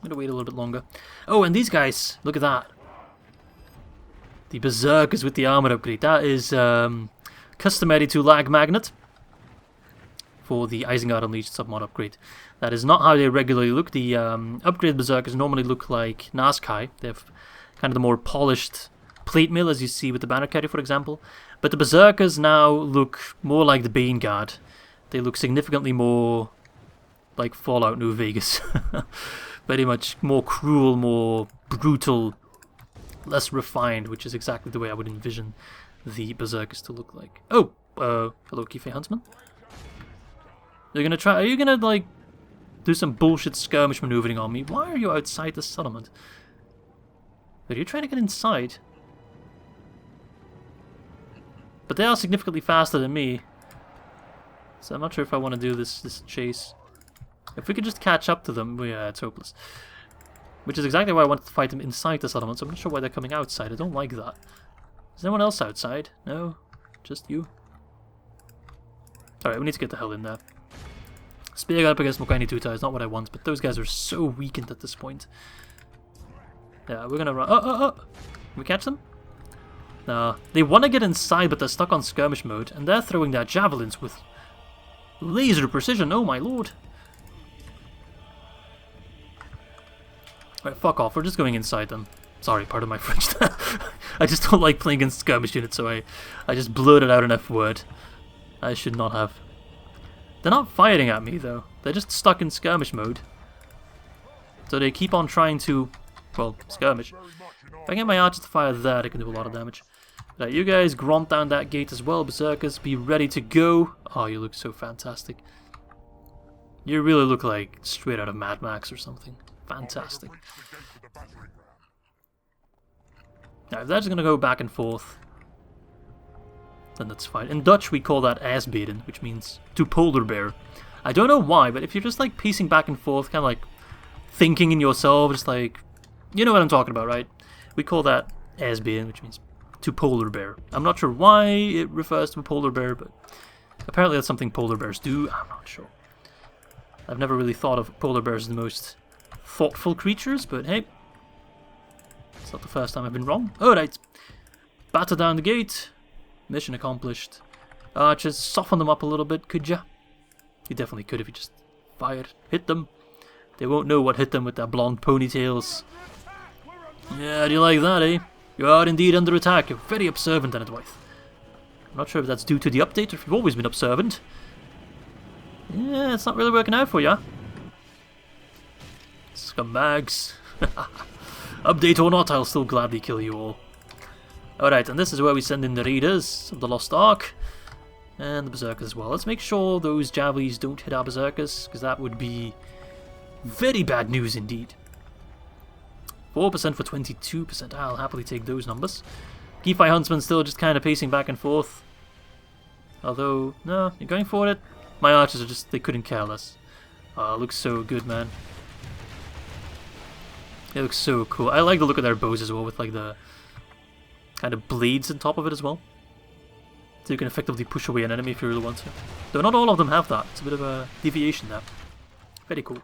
I'm gonna wait a little bit longer. Oh, and these guys, look at that. The Berserkers with the armor upgrade. That is customary to Lag Magnet for the Isengard Unleashed submod upgrade. That is not how they regularly look. The upgrade Berserkers normally look like Nazkai. They have kind of the more polished plate mail, as you see with the banner carry, for example. But the Berserkers now look more like the Bane Guard. They look significantly more like Fallout New Vegas. Very much more cruel, more brutal, less refined, which is exactly the way I would envision the Berserkers to look like. Oh, hello, Kifei Huntsman. Are you gonna like do some bullshit skirmish maneuvering on me? Why are you outside the settlement? Are you trying to get inside? But they are significantly faster than me, so I'm not sure if I want to do this chase. If we could just catch up to them, well, yeah, it's hopeless. Which is exactly why I wanted to fight them inside the settlement, so I'm not sure why they're coming outside. I don't like that. Is anyone else outside? No? Just you? Alright, we need to get the hell in there. Spear up against Mokaini Tuta is not what I want, but those guys are so weakened at this point. Yeah, we're gonna run. Oh! Can we catch them? No. They want to get inside, but they're stuck on skirmish mode, and they're throwing their javelins with laser precision. Oh my lord. Alright, fuck off. We're just going inside them. Sorry, pardon my French. I just don't like playing against skirmish units, so I just blurted out an F word. I should not have. They're not firing at me, though. They're just stuck in skirmish mode. So they keep on trying to, well, skirmish. If I get my archers to fire that, it can do a lot of damage. Right, you guys gromp down that gate as well, berserkers. Be ready to go. Oh, you look so fantastic. You really look like straight out of Mad Max or something. Fantastic. Now, if that's going to go back and forth, then that's fine. In Dutch, we call that asbeden, which means to polar bear. I don't know why, but if you're just like pacing back and forth, kind of like thinking in yourself, just like, you know what I'm talking about, right? We call that asbeden, which means to polar bear. I'm not sure why it refers to a polar bear, but apparently that's something polar bears do. I'm not sure. I've never really thought of polar bears as the most thoughtful creatures, but hey, it's not the first time I've been wrong. Alright, batter down the gate. Mission accomplished. Archers, soften them up a little bit, could ya? You definitely could if you just fired. Hit them. They won't know what hit them with their blonde ponytails. Yeah, do you like that, eh? You are indeed under attack. You're very observant, Enedwaith. I'm not sure if that's due to the update or if you've always been observant. Yeah, it's not really working out for ya. Scumbags. Update or not, I'll still gladly kill you all. Alright, and this is where we send in the Raiders of the Lost Ark. And the Berserkers as well. Let's make sure those Javelins don't hit our Berserkers, because that would be very bad news indeed. 4% for 22%. I'll happily take those numbers. Geefai Huntsman still just kind of pacing back and forth. Although, no, you're going for it. My archers are just, they couldn't care less. Oh, it looks so good, man. It looks so cool. I like the look of their bows as well, with like the kind of blades on top of it as well. So you can effectively push away an enemy if you really want to. Though not all of them have that. It's a bit of a deviation there. Very cool.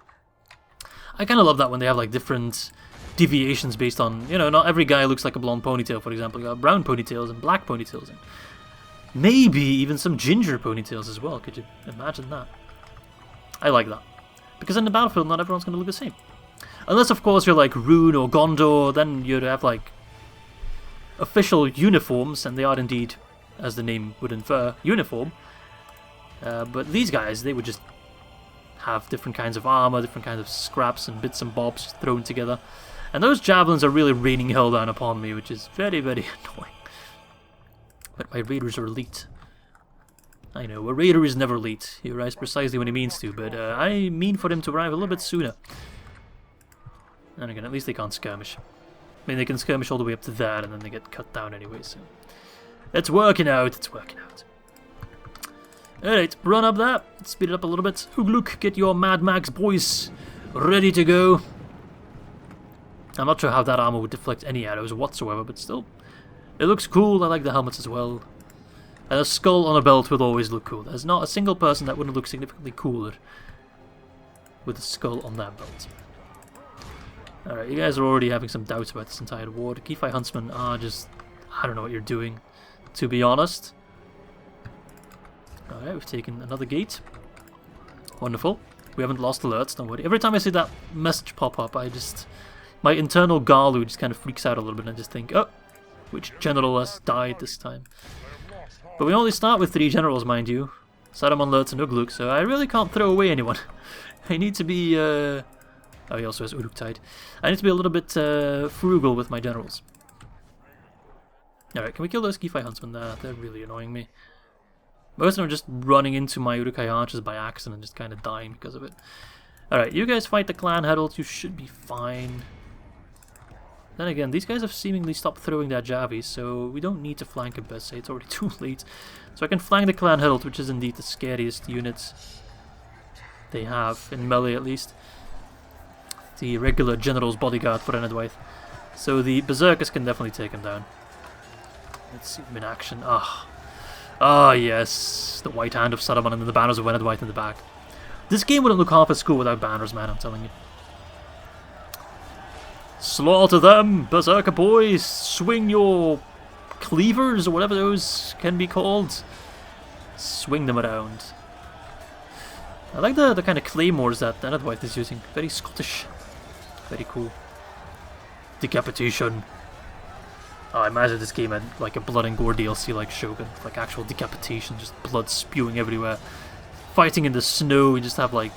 I kind of love that when they have like different deviations based on, you know, not every guy looks like a blonde ponytail, for example. You got brown ponytails and black ponytails. And maybe even some ginger ponytails as well. Could you imagine that? I like that. Because in the battlefield, not everyone's going to look the same. Unless, of course, you're like Rune or Gondor, then you'd have like official uniforms, and they are indeed, as the name would infer, uniform. But these guys, they would just have different kinds of armor, different kinds of scraps and bits and bobs thrown together. And those javelins are really raining hell down upon me, which is very, very annoying. But my raiders are elite. I know, a raider is never late. He arrives precisely when he means to, but I mean for him to arrive a little bit sooner. And again, at least they can't skirmish. I mean, they can skirmish all the way up to that, and then they get cut down anyway, so... It's working out, it's working out. Alright, run up that. Speed it up a little bit. Ugluk, get your Mad Max boys ready to go. I'm not sure how that armor would deflect any arrows whatsoever, but still. It looks cool, I like the helmets as well. And a skull on a belt would always look cool. There's not a single person that wouldn't look significantly cooler with a skull on that belt. Alright, you guys are already having some doubts about this entire war. The Geefai Huntsmen are just... I don't know what you're doing, to be honest. Alright, we've taken another gate. Wonderful. We haven't lost alerts, don't worry. Every time I see that message pop up, I just... My internal Garlu just kind of freaks out a little bit and I just think, oh, which general has died this time? But we only start with 3 generals, mind you. Saruman, Lurtz and Ugluk, so I really can't throw away anyone. I need to be... Oh, he also has Uruk-tide. I need to be a little bit frugal with my generals. Alright, can we kill those Geefai Huntsmen? They're really annoying me. Most of them are just running into my Uruk-hai archers by accident and just kind of dying because of it. Alright, you guys fight the clan heralds. You should be fine. Then again, these guys have seemingly stopped throwing their javis, so we don't need to flank them per se. It's already too late. So I can flank the clan herald, which is indeed the scariest unit they have, in melee at least. The regular general's bodyguard for Enedwaith. So the berserkers can definitely take him down. Let's see them in action. Ah, yes, the white hand of Saruman and the banners of Enedwaith in the back. This game wouldn't look half as cool without banners, man, I'm telling you. Slaughter them, berserker boys! Swing your cleavers, or whatever those can be called. Swing them around. I like the kind of claymores that Enedwaith is using. Very Scottish. Very cool. Decapitation. Oh, I imagine this game had like a blood and gore DLC like Shogun, like actual decapitation, just blood spewing everywhere. Fighting in the snow, you just have like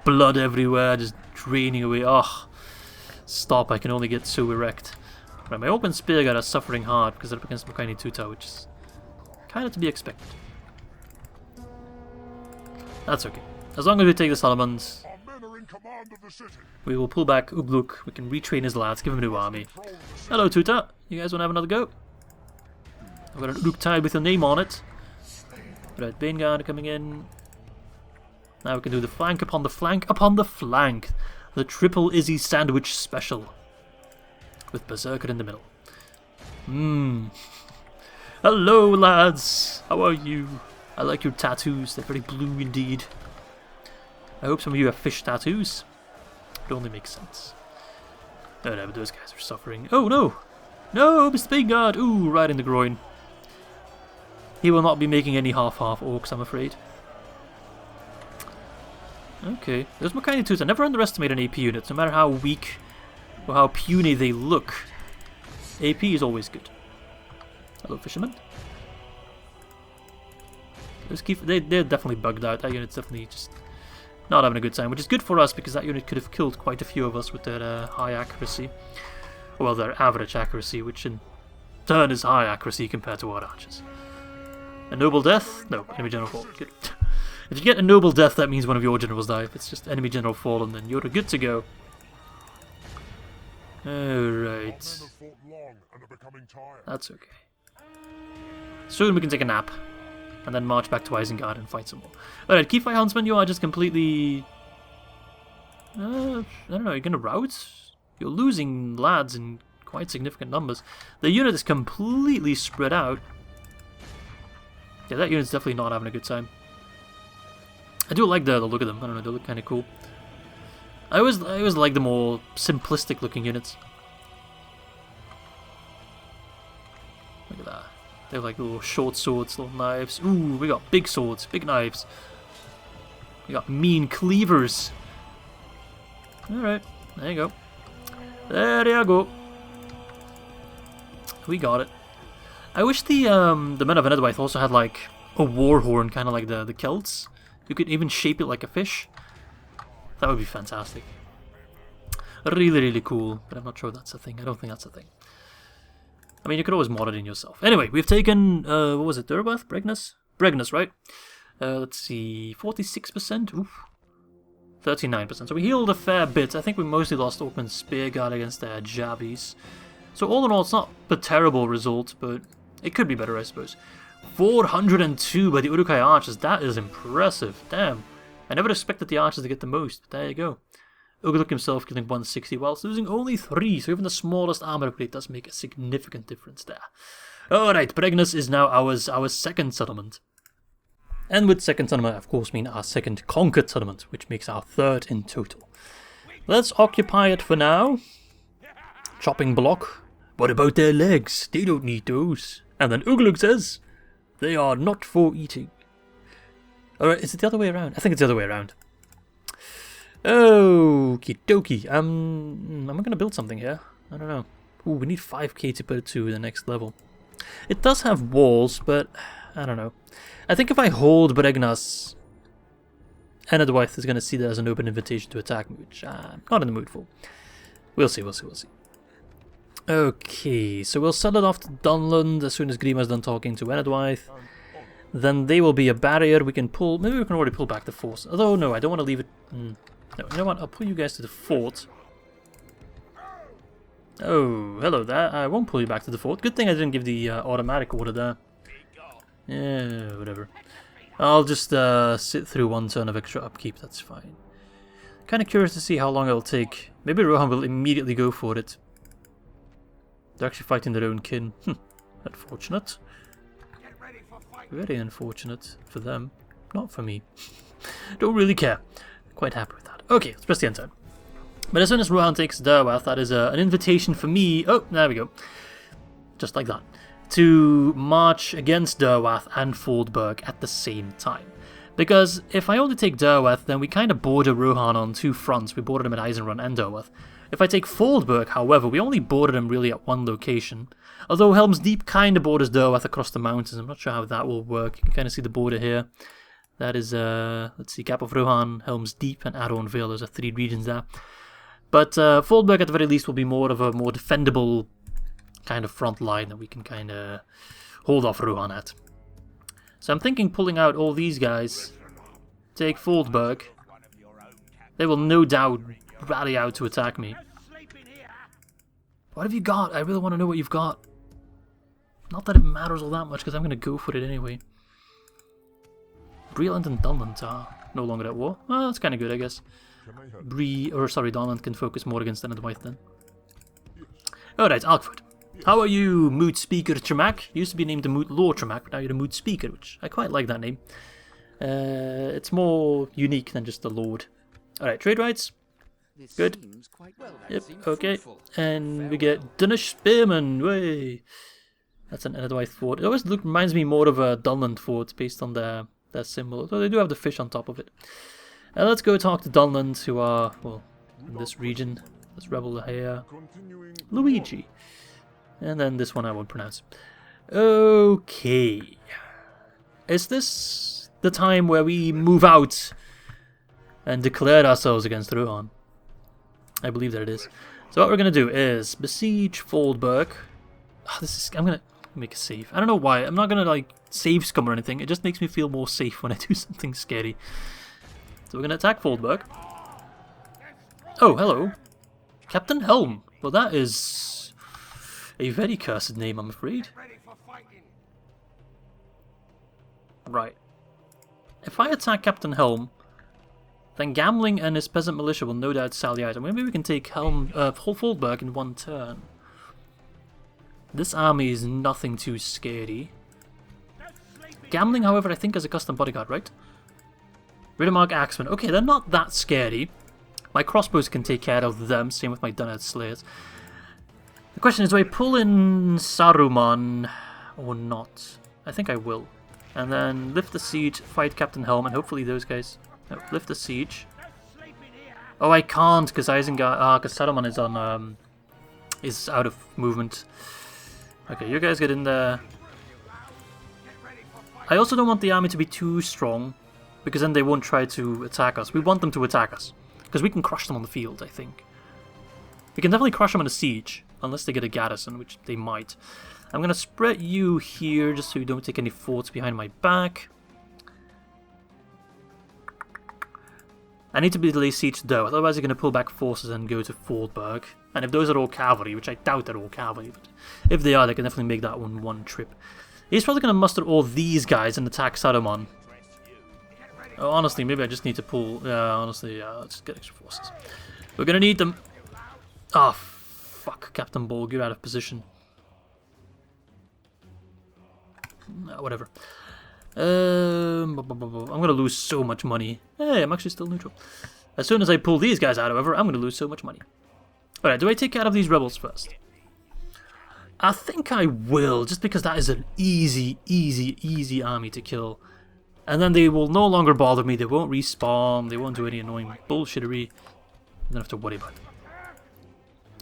blood everywhere, just draining away. Oh, stop! I can only get so erect. Right, my open spear guard are suffering hard because they're up against Makaini Tuta, which is kind of to be expected. That's okay. As long as we take the Solomons, we will pull back Ugluk. We can retrain his lads, give him a new army. Hello, Tuta. You guys want to have another go? I've got an Ugluk tide with your name on it. Right, Bane Guard coming in. Now we can do the flank upon the flank upon the flank. The triple Izzy sandwich special. With Berserker in the middle. Hello, lads. How are you? I like your tattoos. They're very blue indeed. I hope some of you have fish tattoos. It only makes sense. Oh no, but those guys are suffering. Oh no! No, Mr. Bingard! Ooh, right in the groin. He will not be making any half-half orcs, I'm afraid. Okay, those Makaini Tuta. Never underestimate an AP unit, no matter how weak or how puny they look. AP is always good. Hello, fisherman. They're definitely bugged out. That unit's definitely just not having a good time, which is good for us because that unit could have killed quite a few of us with their high accuracy. Well, their average accuracy, which in turn is high accuracy compared to our archers. A noble death? No, enemy general fall. Good. If you get a noble death, that means one of your generals die. If it's just enemy general fallen, then you're good to go. Alright. That's okay. Soon we can take a nap. And then march back to Isengard and fight some more. Alright, Key Fight Huntsman, you are just completely... I don't know, you're gonna rout? You're losing lads in quite significant numbers. The unit is completely spread out. Yeah, that unit's definitely not having a good time. I do like the look of them. I don't know, they look kind of cool. I always like the more simplistic looking units. Look at that. They have like little short swords, little knives. Ooh, we got big swords, big knives. We got mean cleavers. Alright, there you go. There you go. We got it. I wish the men of Ered also had like a war horn, kind of like the Celts. You could even shape it like a fish. That would be fantastic. Really, really cool. But I'm not sure that's a thing. I don't think that's a thing. I mean, you could always mod it in yourself. Anyway, we've taken, what was it, Dervanth? Bregnus, right? Let's see, 46%? Oof. 39%. So we healed a fair bit. I think we mostly lost Orkman's Spear Guard against their Javies. So all in all, it's not a terrible result, but it could be better, I suppose. 402 by the Uruk-hai archers. That is impressive. Damn. I never expected the archers to get the most, but there you go. Ugluk himself killing 160 whilst losing only 3, so even the smallest armor upgrade does make a significant difference there. Alright, Bregnus is now our second settlement. And with second settlement, of course, mean our second conquered settlement, which makes our third in total. Let's occupy it for now. Chopping block. What about their legs? They don't need those. And then Ugluk says, they are not for eating. Alright, is it the other way around? I think it's the other way around. Okie dokie. Am I gonna build something here? I don't know. Ooh, we need 5k to put it to the next level. It does have walls, but I don't know. I think if I hold Bregnus, Ered is gonna see that as an open invitation to attack me, which I'm not in the mood for. We'll see. Okay, so we'll sell it off to Dunland as soon as Grima's done talking to Ered. Then they will be a barrier. We can pull. Maybe we can already pull back the force. Although no, I don't want to leave it. No, you know what? I'll pull you guys to the fort. Oh, hello there. I won't pull you back to the fort. Good thing I didn't give the automatic order there. Yeah, whatever. I'll just sit through one turn of extra upkeep. That's fine. Kind of curious to see how long it'll take. Maybe Rohan will immediately go for it. They're actually fighting their own kin. Unfortunate. Very unfortunate for them. Not for me. Don't really care. Quite happy with that. Okay, let's press the end turn. But as soon as Rohan takes Dervanth, that is an invitation for me. Oh, there we go. Just like that. To march against Dervanth and Faldberg at the same time. Because if I only take Dervanth, then we kind of border Rohan on two fronts. We border him at Isengard and Dervanth. If I take Faldberg, however, we only border them really at one location. Although Helm's Deep kind of borders Dervanth across the mountains. I'm not sure how that will work. You can kind of see the border here. That is, let's see, Gap of Rohan, Helm's Deep, and Arrowvale. Those are 3 regions there. But Faldberg at the very least will be more of a more defendable kind of front line that we can kind of hold off Rohan at. So I'm thinking pulling out all these guys, take Faldberg. They will no doubt rally out to attack me. What have you got? I really want to know what you've got. Not that it matters all that much, because I'm going to go for it anyway. Breland and Dunland are no longer at war. Well, that's kind of good, I guess. Dunland can focus more against Enedwaith then. Alright, Alkford. How are you, Mood Speaker Tremak? Used to be named the Mood Lord Tremak, but now you're the Mood Speaker, which I quite like that name. It's more unique than just the Lord. Alright, trade rights. Good. Yep, okay. And we get Dunish Spearman. Way. That's an Enedwaith fort. It always reminds me more of a Dunland fort based on their symbol. Although they do have the fish on top of it. Let's go talk to Dunland, who are, well, in this region. Let's rebel here. Luigi. And then this one I won't pronounce. Okay. Is this the time where we move out and declare ourselves against Rohan? I believe that it is. So what we're going to do is besiege Faldberg. Oh, I'm going to make a save. I don't know why. I'm not going to like save scum or anything. It just makes me feel more safe when I do something scary. So we're going to attack Faldberg. Oh, hello. Captain Helm. Well, that is a very cursed name, I'm afraid. Right. If I attack Captain Helm, then Gamling and his peasant militia will no doubt sally out. And maybe we can take Faldberg in one turn. This army is nothing too scary. Gamling, however, I think has a custom bodyguard, right? Riddermark Axemen. Okay, they're not that scary. My crossbows can take care of them, same with my Dunhead Slayers. The question is, do I pull in Saruman or not? I think I will. And then lift the siege, fight Captain Helm, and hopefully those guys... No, lift the siege. Oh, I can't, because Isengard... because Saruman is on... is out of movement. Okay, you guys get in there. I also don't want the army to be too strong, because then they won't try to attack us. We want them to attack us, because we can crush them on the field, I think. We can definitely crush them in a siege, unless they get a garrison, which they might. I'm going to spread you here, just so you don't take any forts behind my back. I need to delay siege though, otherwise you're going to pull back forces and go to Faldberg. And if those are all cavalry, which I doubt they're all cavalry, but if they are, they can definitely make that one trip. He's probably going to muster all these guys and attack Saruman. Oh, honestly, maybe I just need to pull... honestly, let's get extra forces. We're going to need them. Ah, oh, fuck, Captain Bolg, you're out of position. Whatever. I'm going to lose so much money. Hey, I'm actually still neutral. As soon as I pull these guys out, however, I'm going to lose so much money. Alright, do I take care of these rebels first? I think I will, just because that is an easy army to kill. And then they will no longer bother me, they won't respawn, they won't do any annoying bullshittery. I don't have to worry about them.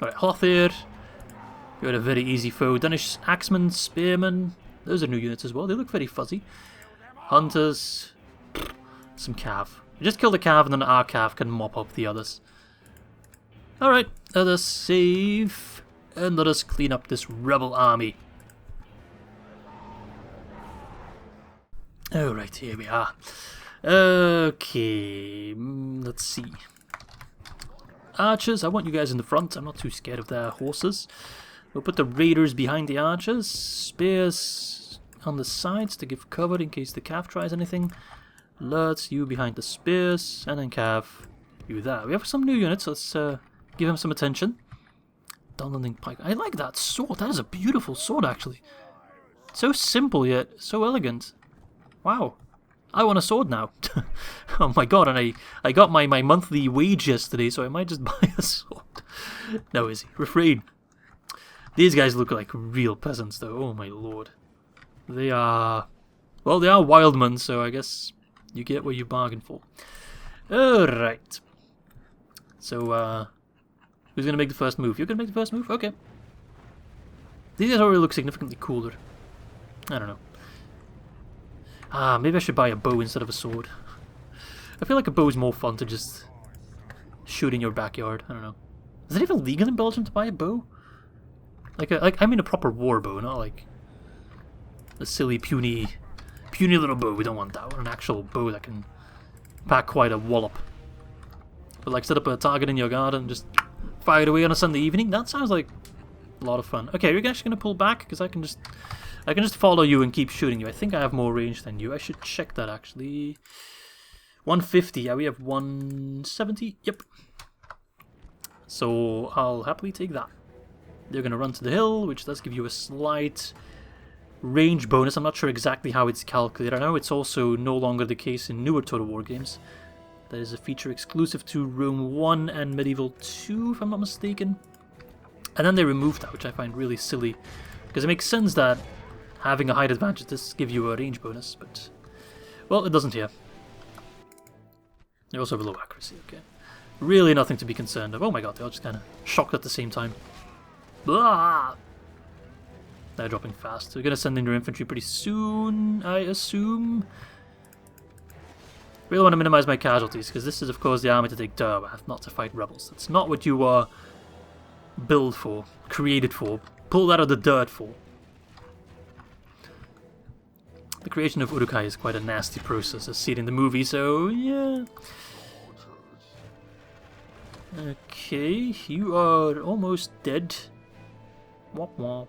Alright, Hothir. You're a very easy foe. Danish Axemen, Spearmen. Those are new units as well, they look very fuzzy. Hunters. Some cav. Just kill the cav and then our cav can mop up the others. Alright, let us save. And let us clean up this rebel army. Alright, here we are. Okay, let's see. Archers, I want you guys in the front. I'm not too scared of their horses. We'll put the raiders behind the archers. Spears on the sides to give cover in case the cav tries anything. Lurts, you behind the spears. And then cav, you there. We have some new units, let's give them some attention. Dunlanding Pike. I like that sword. That is a beautiful sword, actually. So simple, yet so elegant. Wow. I want a sword now. Oh my god, and I got my monthly wage yesterday, so I might just buy a sword. No, Izzy. Refrain. These guys look like real peasants, though. Oh my lord. They are... Well, they are wildmen, so I guess you get what you bargain for. Alright. So, Who's gonna make the first move? You're gonna make the first move? Okay. These guys already look significantly cooler. I don't know. Ah, maybe I should buy a bow instead of a sword. I feel like a bow is more fun to just shoot in your backyard. I don't know. Is it even legal in Belgium to buy a bow? I mean a proper war bow, not like a silly puny little bow. We don't want that one. An actual bow that can pack quite a wallop. But like set up a target in your garden and just fire it away on a Sunday evening. That sounds like a lot of fun. Okay, you're actually gonna pull back because I can just follow you and keep shooting you. I think I have more range than you. I should check that actually. 150. Yeah, we have 170. Yep. So I'll happily take that. They're gonna run to the hill, which does give you a slight range bonus. I'm not sure exactly how it's calculated. I know it's also no longer the case in newer Total War games. That is a feature exclusive to Rome 1 and Medieval 2, if I'm not mistaken. And then they removed that, which I find really silly, because it makes sense that having a height advantage does give you a range bonus, but well, it doesn't here. They also have low accuracy. Okay, really nothing to be concerned of. Oh my god, they all just kind of shocked at the same time. Blah! They're dropping fast. So we're going to send in your infantry pretty soon, I assume. Really want to minimize my casualties, because this is of course the army to take Dervanth, not to fight rebels. That's not what you are built for, created for, pulled out of the dirt for. The creation of Uruk-hai is quite a nasty process, as seen in the movie, so yeah. Okay, you are almost dead. Womp womp.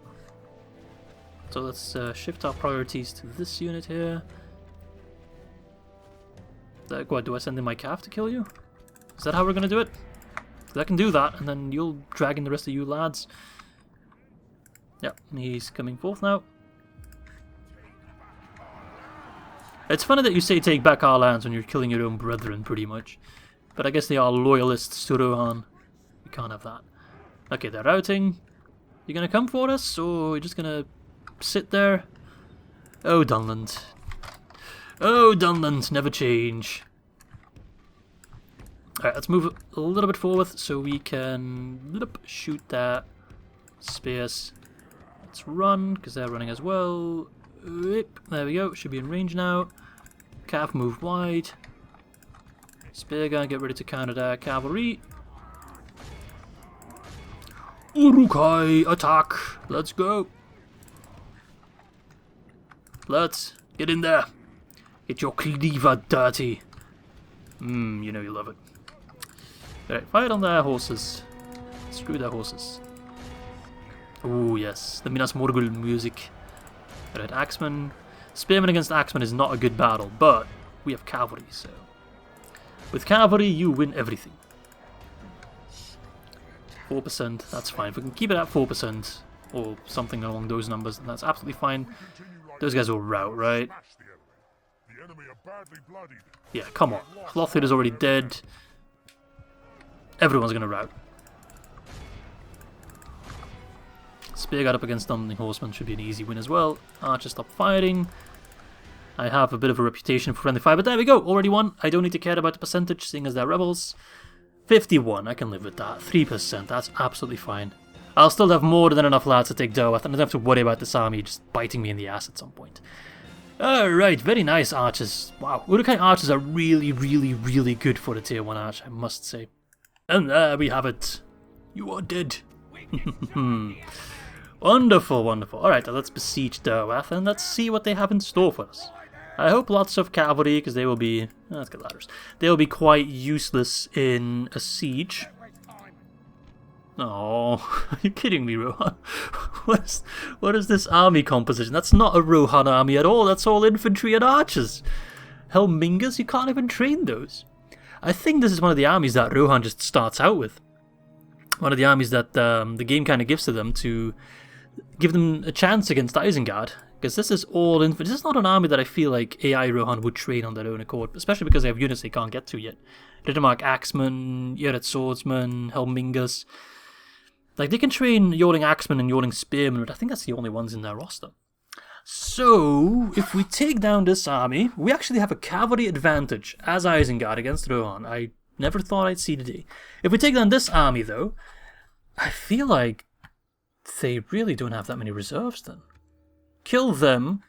So let's shift our priorities to this unit here. What, do I send in my calf to kill you? Is that how we're gonna do it? 'Cause I can do that, and then you'll drag in the rest of you lads. Yep, he's coming forth now. It's funny that you say take back our lands when you're killing your own brethren, pretty much. But I guess they are loyalists to Rohan. We can't have that. Okay, they're routing. You gonna come for us, or you're just gonna sit there? Oh, Dunland. Oh, Dunland, never change. Alright, let's move a little bit forward so we can shoot that. Spears. Let's run, because they're running as well. There we go, should be in range now. Cav move wide. Spear gun, get ready to counter that cavalry. Uruk-hai, attack! Let's go! Let's get in there. Get your cleaver dirty. You know you love it. Alright, fight on their horses. Screw their horses. Oh yes, the Minas Morgul music. Alright, Axeman. Spearman against Axeman is not a good battle, but we have cavalry, so... With cavalry, you win everything. 4%, that's fine. If we can keep it at 4%, or something along those numbers, then that's absolutely fine. Those guys will rout, right? Yeah, come on. Hlothed is already dead. Everyone's gonna rout. Spear got up against Stumbling Horseman should be an easy win as well. Archer stop firing. I have a bit of a reputation for friendly fire, but there we go, already won. I don't need to care about the percentage, seeing as they're rebels. 51, I can live with that. 3%, that's absolutely fine. I'll still have more than enough lads to take Dervanth, and I don't have to worry about this army just biting me in the ass at some point. Alright, very nice archers. Wow, Uruk-hai archers are really, really, really good for a tier 1 arch, I must say. And there we have it. You are dead. Wonderful, wonderful. Alright, let's besiege Dervanth and let's see what they have in store for us. I hope lots of cavalry, because they will be... let's get ladders. They will be quite useless in a siege. Oh, are you kidding me, Rohan? What is this army composition? That's not a Rohan army at all. That's all infantry and archers. Helmingers? You can't even train those. I think this is one of the armies that Rohan just starts out with. One of the armies that the game kind of gives to them to give them a chance against Isengard. Because this is all infantry. This is not an army that I feel like AI Rohan would train on their own accord, especially because they have units they can't get to yet. Riddermark Axeman, Ered Swordsman, Helmingers. Like, they can train Yoling Axeman and Yoling Spearman, but I think that's the only ones in their roster. So, if we take down this army, we actually have a cavalry advantage as Isengard against Rohan. I never thought I'd see the day. If we take down this army, though, I feel like they really don't have that many reserves then. Kill them.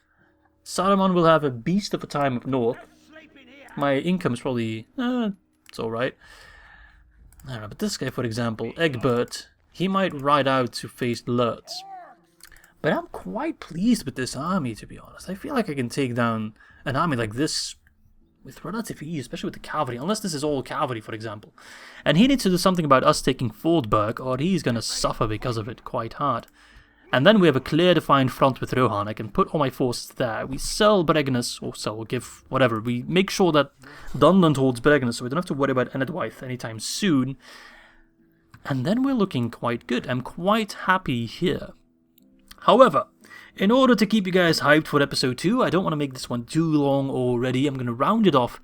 Saruman will have a beast of a time up north. My income's probably... it's alright. I don't know, but this guy, for example, Egbert, he might ride out to face Lurtz. But I'm quite pleased with this army, to be honest. I feel like I can take down an army like this with relative ease, especially with the cavalry, unless this is all cavalry, for example. And he needs to do something about us taking Faldberg, or he's going to suffer because of it quite hard. And then we have a clear defined front with Rohan. I can put all my forces there. We sell Bregenus, or sell, or give, whatever. We make sure that Dunland holds Bregenus, so we don't have to worry about Eredwaith anytime soon. And then we're looking quite good. I'm quite happy here. However, in order to keep you guys hyped for episode 2, I don't want to make this one too long already. I'm going to round it off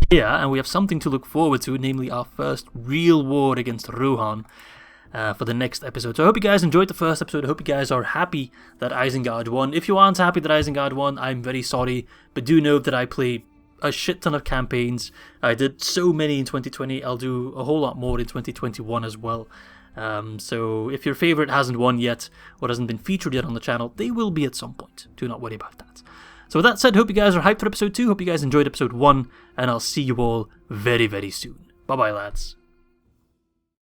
here, and we have something to look forward to, namely our first real war against Rohan for the next episode. So I hope you guys enjoyed the first episode. I hope you guys are happy that Isengard won. If you aren't happy that Isengard won, I'm very sorry, but do know that I play a shit ton of campaigns. I did so many in 2020. I'll do a whole lot more in 2021 as well. So if your favorite hasn't won yet, or hasn't been featured yet on the channel, they will be at some point. Do not worry about that. So with that said, hope you guys are hyped for episode 2, hope you guys enjoyed episode 1, and I'll see you all very, very soon. Bye bye, lads.